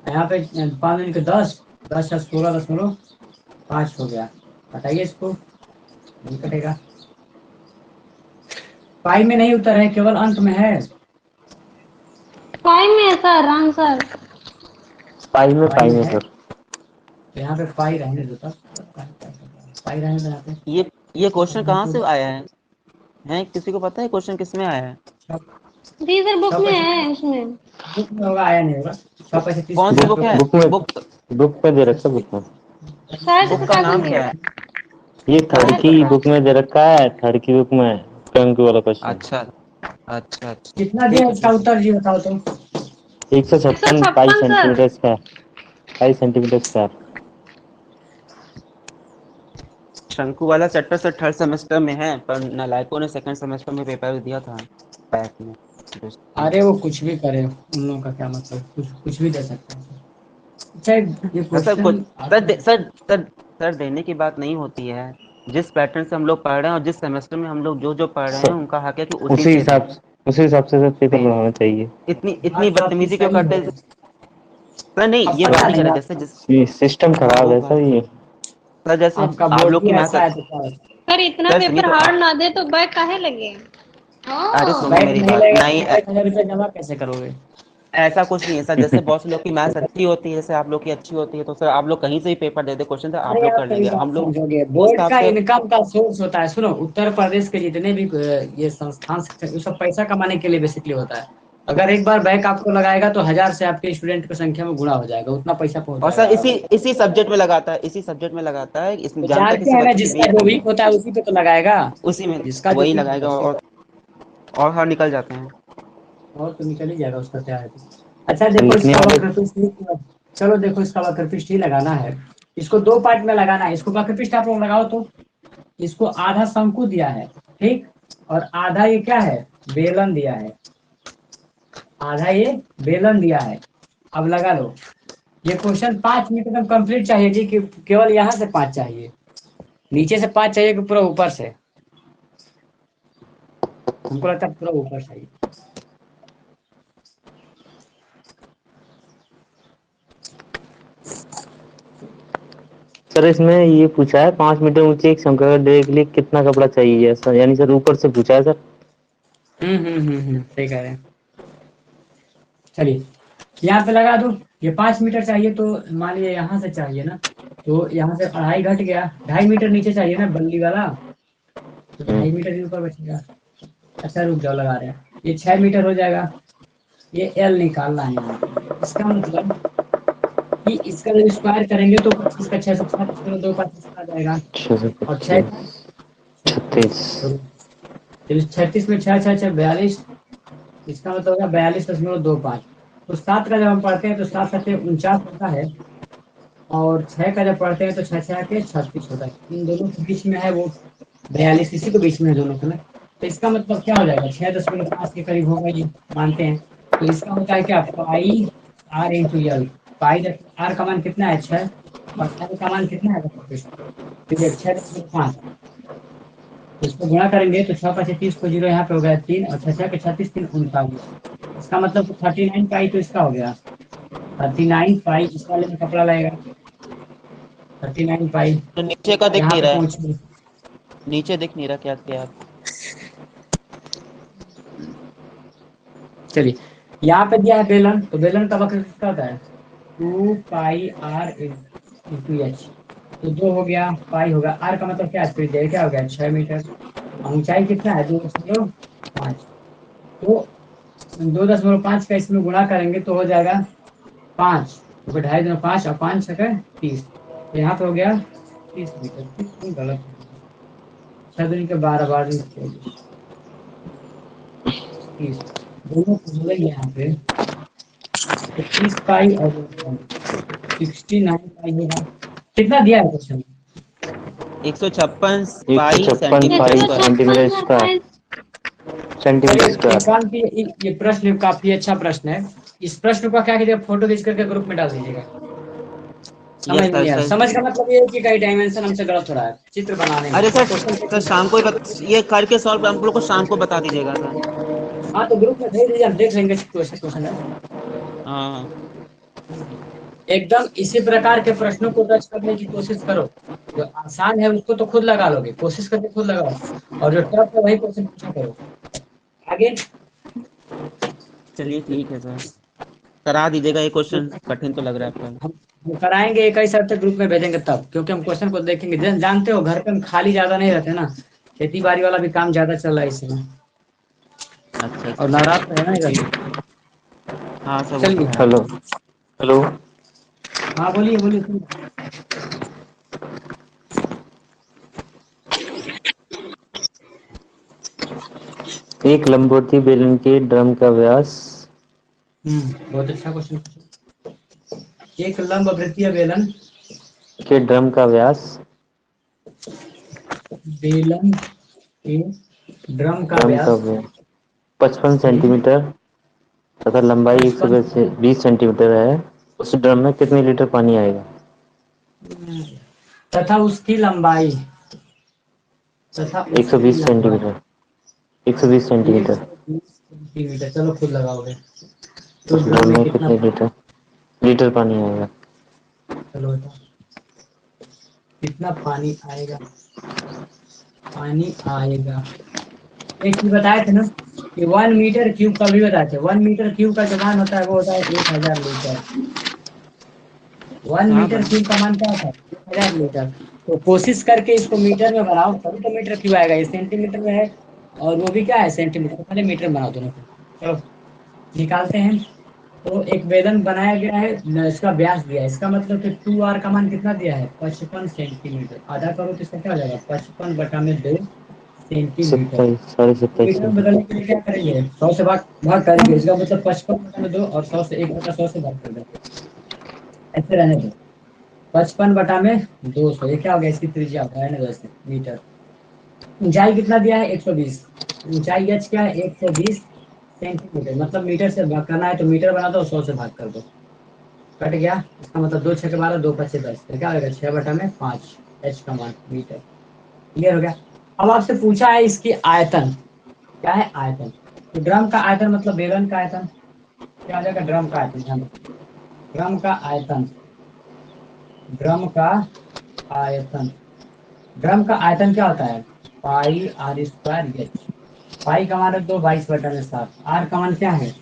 Speaker 2: यहाँ पे 5 मिनट के 10 10 या 16.5 हो गया, हटाइए इसको, नहीं कटेगा, पाई में नहीं उत्तर है केवल अंक में है,
Speaker 4: पाई में सर आंसर,
Speaker 3: पाई में
Speaker 2: है
Speaker 3: सर।
Speaker 2: तो यहाँ पे पाई रहने दो, तब पाई रहने दो यहाँ पे,
Speaker 1: ये क्वेश्चन कहाँ से आया है किसी को पता है क्वेश्चन किस में आया है?
Speaker 4: जी सर बुक में है, उसमें
Speaker 2: बुक में होगा, आया नहीं होगा, 6
Speaker 1: कौन सी बुक है?
Speaker 3: बुक में
Speaker 1: बुक
Speaker 3: दे रखा बुक में।
Speaker 4: शायद
Speaker 1: बुक का नाम क्या है?
Speaker 3: ये थर्ड की बुक में दे रखा है, थर्ड की बुक में PMQ वाला क्वेश्चन।
Speaker 1: अच्छा अच्छा अच्छा,
Speaker 2: कितना दिया इसका उत्तर जी बताओ तुम,
Speaker 3: 156 पाई सेंटीमीटर स्क्वायर।
Speaker 1: शंकु वाला चैप्टर से थर्ड सेमेस्टर में है, पर नालायकों ने सेकंड सेमेस्टर में पेपर दिया था बैक में।
Speaker 2: अरे वो कुछ भी करे, उन लोगों का क्या मतलब, कुछ भी दे सकते हैं, अच्छा ये क्वेश्चन
Speaker 1: सर देने की बात नहीं होती है, जिस पैटर्न से हम लोग पढ़ रहे हैं और जिस सेमेस्टर में हम लोग जो पढ़ रहे हैं उनका हक है कि
Speaker 3: उसी हिसाब से सर पेपर बनाना चाहिए।
Speaker 1: इतनी बदतमीजी क्यों करते सर? नहीं ये बात नहीं कर रहे, जैसे
Speaker 3: ये सिस्टम खराब है सर, ये
Speaker 1: सर जैसे
Speaker 2: आपका
Speaker 1: आप
Speaker 2: बोर्ड
Speaker 1: लोग
Speaker 2: ही
Speaker 1: की
Speaker 2: ऐसा है
Speaker 1: मैथ,
Speaker 2: तो क्या होता है?
Speaker 4: सर इतना
Speaker 1: सर सुनिए
Speaker 4: पेपर
Speaker 1: तो
Speaker 4: हार्ड ना दे तो बैग काहे लगे।
Speaker 1: अरे सुनो
Speaker 2: बैक
Speaker 1: मेरी
Speaker 2: नहीं
Speaker 1: बात,
Speaker 2: लगेगा
Speaker 1: नहीं
Speaker 2: तो 1,000 रुपये जमा कैसे करोगे?
Speaker 1: ऐसा कुछ नहीं है सर। जैसे बहुत से लोग की मैथ्स अच्छी होती है, जैसे आप लोग की अच्छी होती है, तो सर आप लोग कहीं से भी पेपर दे दे, क्वेश्चन तो आप
Speaker 2: अरे
Speaker 1: लोग
Speaker 2: आप
Speaker 1: कर
Speaker 2: मेरी
Speaker 1: लेंगे,
Speaker 2: बात
Speaker 1: हम लोग
Speaker 2: समझोगे,
Speaker 1: उस
Speaker 2: बोर्ड
Speaker 1: हिसाब
Speaker 2: का
Speaker 1: से।
Speaker 2: इनकम का सोर्स होता है। सुनो, उत्तर प्रदेश के जितने भी ये संस्थान से वो सब पैसा कमाने के लिए बेसिकली होता है। अगर एक बार बैक आपको लगाएगा तो 1,000 से आपके स्टूडेंट की संख्या में गुणा हो जाएगा, उतना पैसा पहुंच
Speaker 1: और
Speaker 2: जाएगा
Speaker 1: सर इसी
Speaker 2: आपको।
Speaker 1: इसी सब्जेक्ट में लगाता है, इसी सब्जेक्ट में लगाता है, इसमें
Speaker 2: तो
Speaker 1: जानता है
Speaker 2: जानते
Speaker 1: किसी
Speaker 2: हैं ना,
Speaker 1: बच्चे की
Speaker 2: जिसका
Speaker 1: वीक
Speaker 2: जो
Speaker 1: होगी,
Speaker 2: वीक होता है उसी पे तो लगाएगा।
Speaker 1: उसी में
Speaker 2: जिसका जो
Speaker 1: वही
Speaker 2: वीक
Speaker 1: लगाएगा,
Speaker 2: होता है उसी
Speaker 1: और हर निकल जाते हैं।
Speaker 2: और तो निकल ही जाएगा, उसका क्या है। अच्छा
Speaker 3: सर
Speaker 2: देखो,
Speaker 3: लिखने
Speaker 2: इसका
Speaker 3: वाले।
Speaker 2: वक्र पृष्ठ चलो देखो, इसका वक्र पृष्ठ ही लगाना है। इसको दो पार्ट में लगाना है। इसको वक्र पृष्ठ आप लोग लगाओ तो इसको आधा शंकु दिया है, ठीक, और आधा ये क्या है, बेलन दिया है। आधा ये बेलन दिया है। अब लगा लो। ये क्वेश्चन 5 मिनट में कंप्लीट चाहिए जी, कि केवल यहाँ से 5 चाहिए, नीचे से 5 चाहिए कि पूरा ऊपर से? हमको लगता है पूरा ऊपर चाहिए।
Speaker 3: सर इसमें ये पूछा है 5 मीटर ऊंची एक शंक्वाकार ड्रे के लिए कितना कपड़ा चाहिए, ऐसा यानी सर ऊपर से पूछा है सर।
Speaker 2: सही कह रहे हैं। चलिए यहाँ पे लगा दो। ये 5 मीटर चाहिए तो मान लीजिए यहाँ से चाहिए ना, तो यहाँ से 2.5 घट गया, 2.5 मीटर नीचे चाहिए ना बल्ली वाला, तो 2.5 मीटर ही ऊपर बचेगा। अच्छा रुक जाओ, लगा रहे हैं। ये 6 मीटर हो जाएगा। ये एल निकालना है यहाँ पे। इसका मतलब कि इसका जब स्क्वायर करेंगे तो 25 का 636 करो, 2 25 आ जाएगा।
Speaker 3: छः सौ
Speaker 2: और 6 का
Speaker 3: पच्चीस
Speaker 2: 36।
Speaker 3: छत्तीस।
Speaker 2: तो 36 में 6 6 6 42, इसका मतलब होगा 42.25। तो 7 का जब हम पढ़ते हैं तो 7 7 49 होता है, और 6 का जब पढ़ते हैं तो 6 6 के 36 होता है। इन दोनों के बीच में है वो 42, इसी के बीच में है दोनों का ना। तो इसका मतलब क्या हो जाएगा, 6.5 के करीब होगा ये, मानते हैं। तो इसका होता है क्या, pi r into L. Pi r का मान कितना है, 6, और एल का मान कितना है, 6.5। इसको गुणा करेंगे तो 6 5 30 को 0 यहाँ पे हो गया 3, और 6 6 के 36 3 39। इसका मतलब 39 पाई तो इसका हो गया 39 पाई। इस वाले में कपड़ा लगेगा 39 पाई।
Speaker 1: तो नीचे का दिख
Speaker 2: यहाँ
Speaker 1: नहीं
Speaker 2: पे
Speaker 1: रहा है,
Speaker 2: पहुंचे।
Speaker 1: नीचे दिख नहीं रहा क्या क्या आप।
Speaker 2: चलिए, यहाँ पे दिया है बेलन, तो बेलन का वक्र किसका होता है, 2 पाई r इंटू एच। तो 2 हो गया, पाई होगा, आर का मतलब क्या है, त्रिज्या क्या हो गया, 6 मीटर। और ऊंचाई कितना है, 2.5। तो 2.5 का इसमें गुणा करेंगे तो हो जाएगा 5, तो 2.5 और 5 छके 30। तो यहाँ पे हो गया 30 मीटर। क्यों गलत हो गया, 6 दूनी के 12, 12 दूनी के 24, 30। दोनों को जोड़ेंगे यहाँ पे तो 30 पाई और 69 पाई होगा। कितना दिया है क्वेश्चन?
Speaker 1: 156
Speaker 3: एक सौ
Speaker 1: पाई
Speaker 3: छप्पन
Speaker 4: एक
Speaker 1: सेंटीमीटर
Speaker 3: पाई
Speaker 4: सौ
Speaker 1: स्क्वायर।
Speaker 3: सेंटीमीटर
Speaker 4: छप्पन
Speaker 3: स्क्वायर।
Speaker 2: चलिए
Speaker 3: सेंटीमीटर स्क्वायर।
Speaker 2: एक काम की, ये प्रश्न काफी अच्छा प्रश्न है। इस प्रश्न को क्या कीजिएगा, फोटो खींच करके ग्रुप में डाल दीजिएगा। समझ
Speaker 1: यस
Speaker 2: में
Speaker 1: सर
Speaker 2: नहीं आया,
Speaker 1: सर।
Speaker 2: समझ का मतलब ये है कि कई डायमेंशन हमसे गलत हो रहा है चित्र बनाने में,
Speaker 1: अरे सर,
Speaker 2: क्वेश्चन
Speaker 1: सर शाम को ही ये करके सॉल्व हम लोग को शाम को बता दीजिएगा सर।
Speaker 2: हाँ तो ग्रुप में भेज दीजिए, हम देख लेंगे क्वेश्चन क्वेश्चन है।
Speaker 1: हाँ हाँ।
Speaker 2: एकदम इसी प्रकार के प्रश्नों को दर्ज करने की कोशिश करो। जो आसान है उसको तो खुद लगा लोगे, कोशिश करके खुद लगाओ, और जो टफ है वही क्वेश्चन पूछा करो। आगे
Speaker 1: चलिए ठीक है सर, करा दीजिएगा। ये क्वेश्चन कठिन तो लग रहा है आपका।
Speaker 2: हम कराएंगे, 21 तारीख तक ग्रुप में भेजेंगे तब, क्योंकि हम क्वेश्चन को देखेंगे। जानते हो घर पे हम खाली ज्यादा नहीं रहते ना, खेती बाड़ी वाला भी काम ज्यादा चल रहा है इस समय,
Speaker 1: अच्छा
Speaker 2: और
Speaker 1: अच्छा।
Speaker 2: नवरात्र है ना इधर।
Speaker 1: हाँ सर वो तो
Speaker 2: चलिए,
Speaker 1: है।
Speaker 3: हेलो। हेलो।
Speaker 2: हाँ बोलिए बोलिए सुन।
Speaker 3: एक लंबवती बेलन के ड्रम का व्यास
Speaker 2: बहुत अच्छा क्वेश्चन। एक लंब वृत्तीय बेलन,
Speaker 3: के ड्रम का व्यास
Speaker 2: बेलन के ड्रम का
Speaker 3: ड्रम का
Speaker 2: व्यास,
Speaker 3: व्यास 55
Speaker 2: सही,
Speaker 3: सेंटीमीटर तथा लंबाई
Speaker 2: 55।
Speaker 3: 120 सेंटीमीटर है। उस ड्रम में कितने लीटर पानी आएगा?
Speaker 2: तथा उसकी लंबाई, तथा उसकी
Speaker 3: 120
Speaker 2: लंबाई
Speaker 3: सेंटीमीटर। 120
Speaker 2: एक
Speaker 3: सेंटीमीटर।
Speaker 2: सौ बीस सेंटीमीटर चलो खुद लगाओगे। तो
Speaker 3: उस
Speaker 2: ड्रम
Speaker 3: ड्रम
Speaker 2: में
Speaker 3: में
Speaker 2: कितना
Speaker 3: कितने लीटर लीटर पानी आएगा?
Speaker 2: चलो बताओ। कितना पानी आएगा, पानी आएगा। एक चीज बताए थे ना कि 1 मीटर क्यूब का भी बताए थे। 1 मीटर क्यूब का जो मान होता है वो होता है 1000 लीटर। 1
Speaker 1: हाँ
Speaker 2: मीटर
Speaker 1: भाई,
Speaker 2: क्यूब का मान क्या होता है? 1000 लीटर। तो कोशिश करके इसको मीटर में बनाओ तभी तो मीटर क्यूब आएगा। ये सेंटीमीटर में है और वो भी क्या है, सेंटीमीटर। पहले मीटर बनाओ दोनों को। चलो निकालते हैं। तो एक वेदन बनाया गया है, इसका व्यास दिया है, इसका मतलब कि 2r का मान कितना दिया है? 55 सेंटीमीटर। आधा करो तो इसका क्या हो जाएगा? 55/2 सेंटीमीटर।
Speaker 3: 27, साढ़े
Speaker 2: मीटर
Speaker 3: 27
Speaker 2: में बदलने के लिए क्या करेंगे? 100 से भाग भाग करेंगे। इसका मतलब 55/2 और 100 से 1/100 से भाग कर देंगे। ऐसे रहने दो। 55/200 ये क्या हो गया? इसकी त्रिज्या रहने दो ऐसे मीटर। ऊंचाई कितना दिया है? 120। ऊंचाई h क्या है? 120 सेंटीमीटर। मतलब मीटर से भाग करना है तो मीटर बना दो, 100 से भाग कर दो। कट गया। इसका मतलब 2 6 12, 2 5 10, तो क्या होगा? 6/5 h का मान मीटर। क्लियर हो गया। अब आपसे पूछा है इसकी आयतन। क्या है? आयतन। तो ड्रम का आयतन मतलब बेलन का आयतन। क्या हो जाएगा? ड्रम का आयतन। ध्यान रखो। ड्रम का आयतन, ड्रम का आयतन। ड्रम का आयतन क्या होता है? Pi r square H. पाई का मान रख दो 22/7। आर का मान क्या है?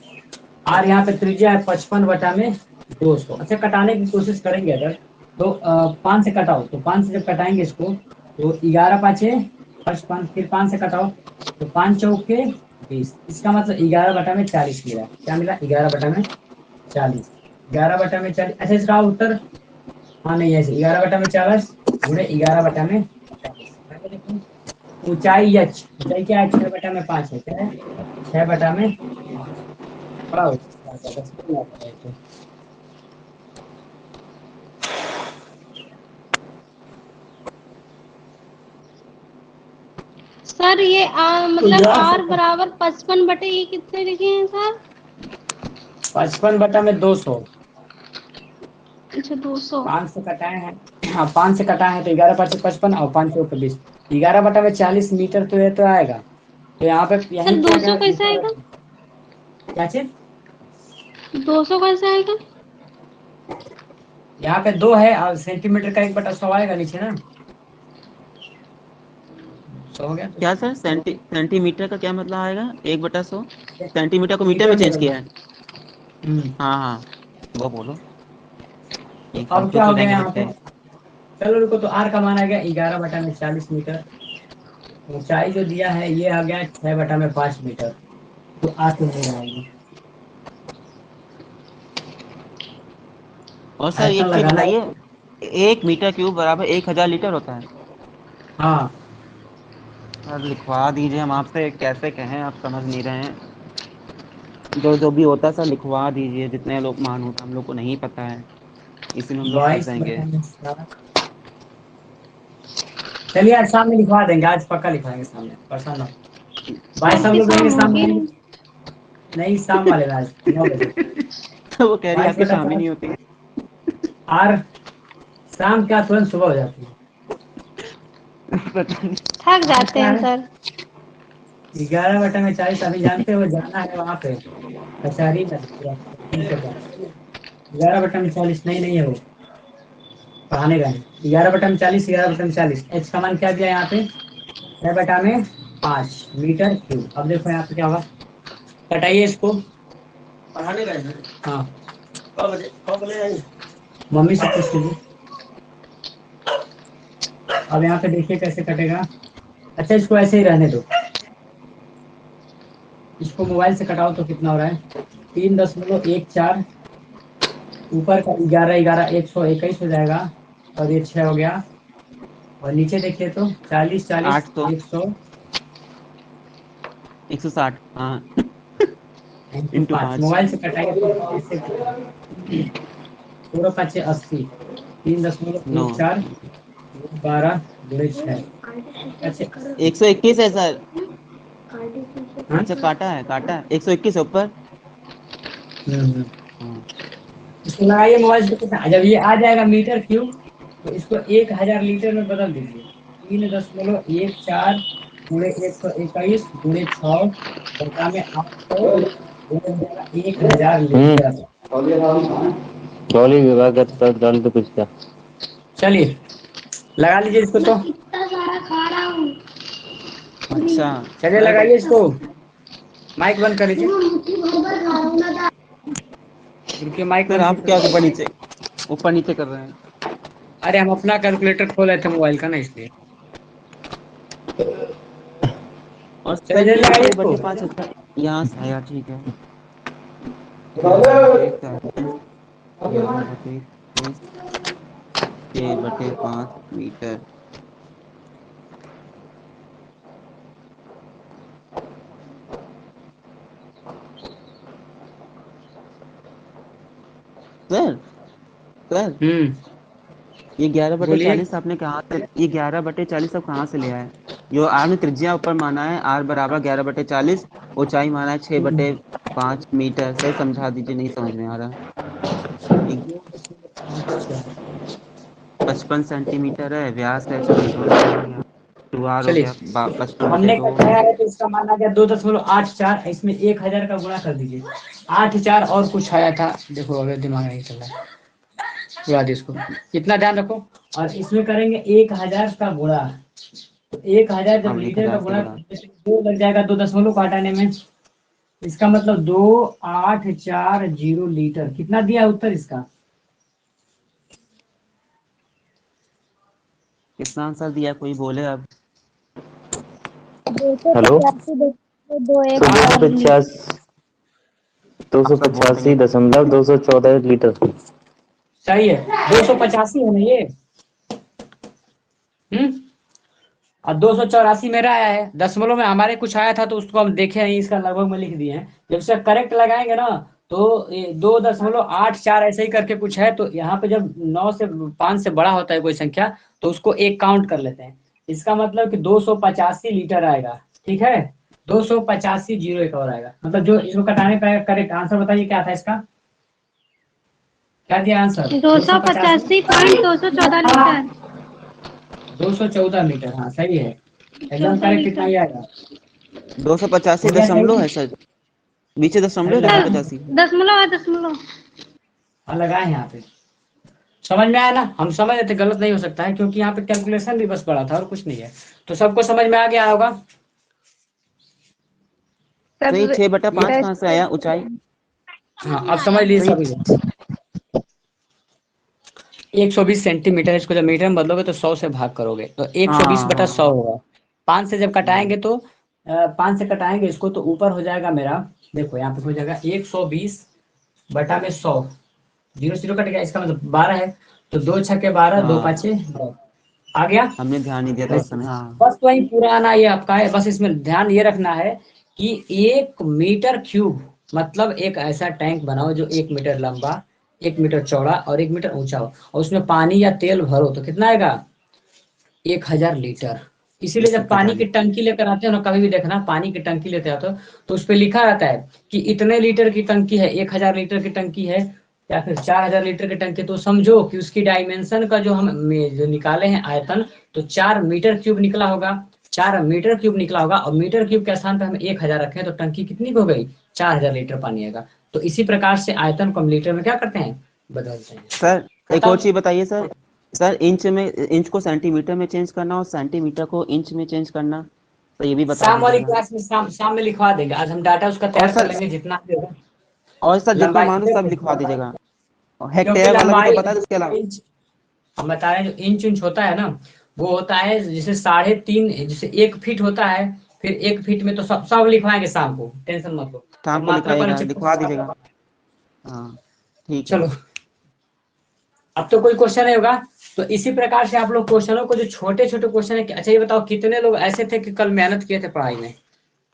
Speaker 2: आर यहाँ पे त्रिज्या है 55/200। अच्छा कटाने की कोशिश करेंगे अगर तो 5 से कटाओ। तो 5 से जब कटाएंगे इसको तो 11×5 = 55। फिर 5 से कटाओ तो 5×4 = 20। इसका मतलब 11/40 मिला। क्या मिला? 11/40। 11/40। अच्छा इसका उत्तर, हाँ नहीं ऐसे 11/40 गुणे 11/40। आगे देखो। ऊंचाई h, ऊंचाई क्या है? 6/5 है। क्या है? 6/5। बड़ा हो जाता है, बस नहीं आता है तो।
Speaker 4: सर ये
Speaker 2: तो
Speaker 4: मतलब
Speaker 2: यहाँ से
Speaker 4: R बराबर 55 बटे ये कितने लिखे हैं सर?
Speaker 2: 55/200।
Speaker 4: अच्छा 200।
Speaker 2: 5 से कटाए हैं। हाँ 5 से कटाए हैं तो 11×5 = 55 और 5×4 = 20। 11/40 मीटर तो ये तो आएगा। तो यहाँ पे
Speaker 4: सर
Speaker 2: यहीं पे
Speaker 4: 200
Speaker 2: अगर
Speaker 4: कैसे
Speaker 2: ऊपर
Speaker 4: आएगा?
Speaker 2: क्या चीज?
Speaker 4: 200 कैसे आएगा?
Speaker 2: यहाँ पे 2 है और सेंटीमीटर का 1/100 आएगा नीचे ना। 100 हो गया तो
Speaker 1: क्या सर? सेंटीमीटर का क्या मतलब आएगा? 1/100? सेंटीमीटर को मीटर
Speaker 2: मीटर
Speaker 1: में
Speaker 2: में
Speaker 1: चेंज
Speaker 2: बदलना।
Speaker 1: किया है। हाँ हाँ, वो बोलो।
Speaker 2: तो
Speaker 1: ये
Speaker 2: अब क्या
Speaker 1: कंफ्यूज
Speaker 2: हो
Speaker 1: हो
Speaker 2: गया
Speaker 1: जाएंगे
Speaker 2: यहाँ
Speaker 1: बच्चे।
Speaker 2: पे? चलो रुको। तो आर का मान आ गया 11/40 मीटर। ऊंचाई जो दिया है ये आ गया 6/5 मीटर। तो आर तो नहीं आएगी।
Speaker 1: और सर
Speaker 2: आयतन
Speaker 1: एक चीज
Speaker 2: लगाना है।
Speaker 1: बताइए, 1 मीटर क्यूब बराबर 1000 लीटर होता है।
Speaker 2: हाँ
Speaker 1: सर लिखवा दीजिए, हम आपसे कैसे कहें, आप समझ नहीं रहे हैं। जो जो भी होता है सर लिखवा दीजिए, जितने लोग मान होता है हम लोग को नहीं पता है, इसी में हम लोग
Speaker 2: बाईस
Speaker 1: फंसेंगे।
Speaker 2: बटा में सात। चलिए आज शाम में लिखवा देंगे। आज पक्का लिखवाएंगे सामने, परेशान ना हो। 22
Speaker 4: आज
Speaker 2: हम
Speaker 4: की
Speaker 2: लोग
Speaker 4: शाम
Speaker 2: रहेंगे शाम
Speaker 4: होगी
Speaker 2: में।
Speaker 4: नहीं।
Speaker 2: नहीं शाम वाले में आज 9 बजे।
Speaker 1: तो वो कह रही है
Speaker 2: बाईस
Speaker 1: आपकी
Speaker 2: बटा
Speaker 1: शाम ही
Speaker 2: सात
Speaker 1: नहीं होती।
Speaker 2: आर। शाम क्या तुरंत सुबह हो जाती है।
Speaker 1: पता नहीं।
Speaker 4: थक
Speaker 2: आर
Speaker 4: जाते
Speaker 2: क्या
Speaker 4: हैं
Speaker 2: है?
Speaker 4: सर।
Speaker 2: 11/40। अभी जानते हो जाना है वहां पे कचहरी में 11/40। नहीं नहीं है वो पढ़ाने गए। 11/40, 11/40। एच का मान क्या दिया यहाँ पे? 6/5 मीटर क्यूब। अब देखो यहाँ पे क्या होगा। कटाइए इसको। पढ़ाने गए हैं। हाँ कब ले आए? मम्मी से पूछ लीजिए। अब यहाँ पे देखिए कैसे कटेगा। अच्छा इसको ऐसे ही रहने दो। इसको मोबाइल से कटाओ तो कितना हो रहा है? 3.14। ऊपर का 11 11 121 हो जाएगा। और ये 6 हो गया। और नीचे देखिए तो 40 40
Speaker 1: 800,
Speaker 2: 100
Speaker 1: 160, हाँ।
Speaker 2: Into
Speaker 1: into
Speaker 2: 5।
Speaker 1: 5।
Speaker 2: मोबाइल से कटाएंगे तो इससे 4×5 = 80।
Speaker 1: 9,
Speaker 2: 3.14 12 गुणे 6। अच्छा
Speaker 1: 121 है सर।
Speaker 2: हाँ?
Speaker 1: अच्छा काटा है, काटा है, 121 है ऊपर।
Speaker 2: हम्म।
Speaker 1: हाँ।
Speaker 2: इसको लगाइए मोबाइल से कितना। जब ये आ जाएगा मीटर क्यूब तो इसको 1000 लीटर में बदल दीजिए। 3.14 गुणे 121 गुणे 6 बटा में 800 गुणे हो जाएगा 1000 लीटर।
Speaker 3: चौली विभाग का डाल तो कुछ क्या।
Speaker 2: चलिए लगा लीजिए इसको तो।
Speaker 4: इतना सारा खा रहा हूँ।
Speaker 1: अच्छा
Speaker 2: चलिए
Speaker 1: सर,
Speaker 2: लगाइए इसको, माइक बंद कर लीजिए।
Speaker 4: मुट्ठी भर भर खा रहा हूँ ना।
Speaker 2: रुकिए, माइक
Speaker 1: सर
Speaker 2: बंद
Speaker 1: आप क्या
Speaker 2: कीजिए।
Speaker 1: ऊपर नीचे कर रहे हैं?
Speaker 2: अरे हम अपना कैलकुलेटर खोल रहे थे मोबाइल का ना, इसलिए।
Speaker 1: और
Speaker 2: चलिए
Speaker 1: सर
Speaker 2: जल्दी
Speaker 1: ये
Speaker 2: लगाइए इसको।
Speaker 1: 6/5 अच्छा यहाँ से आया, ठीक है। 11/23 6/5 सर। सर
Speaker 2: हम्म,
Speaker 1: ये ग्यारह बटे
Speaker 2: बोलिए।
Speaker 1: चालीस आपने कहाँ से, ये 11/40 आप कहाँ से ले आए? जो आर ने त्रिज्या ऊपर माना है, आर बराबर 11/40, ऊंचाई माना है 6/5 मीटर। सही समझा दीजिए, नहीं समझ में आ रहा। ये 55 सेंटीमीटर है, व्यास है 54 हो गया, 2r हो
Speaker 2: चलिए,
Speaker 1: गया 55 बटे
Speaker 2: हमने
Speaker 1: दो
Speaker 2: कटाया है तो इसका मान आ गया 2.84। इसमें 1000 का गुणा कर दीजिए। 8 4 और कुछ आया था, देखो अगर दिमाग नहीं चल रहा है, याद इसको, इतना ध्यान रखो। और इसमें करेंगे 1000 का गुणा। तो 1000 जब
Speaker 1: अब
Speaker 2: लीटर का
Speaker 1: 1000 से
Speaker 2: गुणा
Speaker 1: गुणा।
Speaker 2: करेंगे तो 2 लग जाएगा, 2 दशमलव को हटाने में। इसका मतलब 2840 लीटर। कितना दिया उत्तर इसका?
Speaker 1: कितना आंसर दिया, कोई बोले अब?
Speaker 3: हेलो।
Speaker 4: 285.21
Speaker 3: दो
Speaker 1: आप
Speaker 3: सौ
Speaker 1: सब बोल
Speaker 3: पचासी
Speaker 1: रही हैं।
Speaker 3: दशमलव 214 लीटर।
Speaker 2: सही है, 285 है ना ये। हम्म। और 284 मेरा आया है, दशमलव में हमारे कुछ आया था तो उसको हम देखे नहीं, इसका लगभग में लिख दिए हैं। जब से करेक्ट लगाएंगे ना, तो 2.84 ऐसे ही करके कुछ है, तो यहाँ पे जब 5 से बड़ा होता है कोई संख्या, तो उसको एक काउंट कर लेते हैं। इसका मतलब कि 285 लीटर आएगा, ठीक है। 285 जीरो एक और आएगा, मतलब जो इसको कटाने का करेक्ट आंसर बताइए क्या था इसका? क्या दिया आंसर?
Speaker 4: 285.214 लीटर।
Speaker 2: 214 मीटर, हाँ सही है। एकदम
Speaker 4: 14
Speaker 2: करेक्ट, कितना
Speaker 4: लीटर।
Speaker 2: ही आएगा?
Speaker 1: 285
Speaker 2: हो गया
Speaker 1: दशमलव
Speaker 2: सही।
Speaker 1: है सर, नीचे दशमलव
Speaker 2: अरे
Speaker 1: है, दो सौ
Speaker 2: लगा,
Speaker 4: सर
Speaker 1: पचासी
Speaker 4: दशमलव है, दशमलव।
Speaker 2: लगाए यहाँ पे। समझ में आया ना? हम समझ रहे थे, गलत नहीं हो सकता है, क्योंकि यहाँ पे कैलकुलेशन भी बस पड़ा था और कुछ नहीं है। तो सबको समझ में आ गया होगा।
Speaker 1: तो ये
Speaker 4: सर
Speaker 1: 6/5 कहाँ से आया,
Speaker 4: रेस्पेक्ट।
Speaker 1: ऊंचाई?
Speaker 2: हाँ, अब समझ लीजिए
Speaker 1: तो ये
Speaker 2: सभी को। 120 सेंटीमीटर, इसको जब मीटर में बदलोगे तो 100 से भाग करोगे तो 120/100
Speaker 1: हाँ।
Speaker 2: होगा। 5 से जब
Speaker 1: हम्म,
Speaker 2: कटाएंगे तो 5 से कटाएंगे इसको तो ऊपर हो जाएगा मेरा। देखो यहाँ पे हो जाएगा 120/100। जीरो जीरो कट गया, इसका मतलब 12 है। तो 2 छक्के 12, 2 5
Speaker 1: हाँ
Speaker 2: 9 आ गया।
Speaker 1: हमने ध्यान नहीं दिया था उस
Speaker 2: वैसे
Speaker 1: समय, हाँ।
Speaker 2: बस वही पुराना ये आपका है, बस इसमें ध्यान ये रखना है कि 1 मीटर क्यूब, मतलब एक ऐसा टैंक बनाओ जो 1 मीटर लंबा, 1 मीटर चौड़ा और 1 मीटर ऊंचा हो, और उसमें पानी या तेल भरो तो कितना आएगा? 1000 लीटर। इसीलिए
Speaker 1: एक
Speaker 2: जब
Speaker 1: छक्का
Speaker 2: पानी की
Speaker 1: 40।
Speaker 2: टंकी लेकर आते हो ना, कभी भी देखना पानी की टंकी लेते आते हो, तो उस पर लिखा रहता है कि इतने लीटर की टंकी है, 1000 लीटर की टंकी है, या फिर 4000 लीटर की टंकी। तो समझो कि उसकी डायमेंशन का जो हम जो निकाले हैं आयतन, तो 4 मीटर क्यूब निकला होगा। 4 मीटर क्यूब निकला होगा, और मीटर क्यूब के स्थान पे हम 1000 रखें तो टंकी कितनी हो गई? 4000 लीटर पानी आएगा। तो इसी प्रकार से आयतन को हम लीटर में क्या करते हैं? बदलते हैं।
Speaker 1: सर एक और
Speaker 2: खत्म।
Speaker 1: चीज बताइए सर। सर इंच को सेंटीमीटर में चेंज करना और सेंटीमीटर को इंच में चेंज करना, तो ये भी बता
Speaker 2: शाम वाली
Speaker 1: दीजिएगा।
Speaker 2: क्लास में, शाम में लिखवा देंगे। आज हम डाटा उसका
Speaker 1: और
Speaker 2: तैयार कर
Speaker 1: सर
Speaker 2: लेंगे जितना भी होगा।
Speaker 1: और सर जितना
Speaker 2: लंबाई
Speaker 1: मानो सब
Speaker 2: देखो,
Speaker 1: लिखवा दीजिएगा। और
Speaker 2: क्योंकि
Speaker 1: हेक्टेयर वाला भी तो
Speaker 2: लंबाई
Speaker 1: बता दो उसके अलावा।
Speaker 2: इंच, हम बता रहे हैं जो इंच इंच होता है ना, वो होता है जैसे 3.5, जैसे 1 फीट होता है। फिर 1 फीट में तो सब सब लिखवाएंगे शाम को, टेंशन मत लो।
Speaker 1: शाम
Speaker 2: अब
Speaker 1: को
Speaker 2: मात्रा
Speaker 1: लिखवाइएगा,
Speaker 2: परीक्षण
Speaker 1: लिखवा दीजिएगा। हाँ ठीक है।
Speaker 2: चलो, अब तो कोई क्वेश्चन नहीं होगा। तो इसी प्रकार से आप लोग क्वेश्चनों को, जो छोटे छोटे क्वेश्चन है, अच्छा ये बताओ कितने लोग ऐसे थे कि कल मेहनत किए थे पढ़ाई में?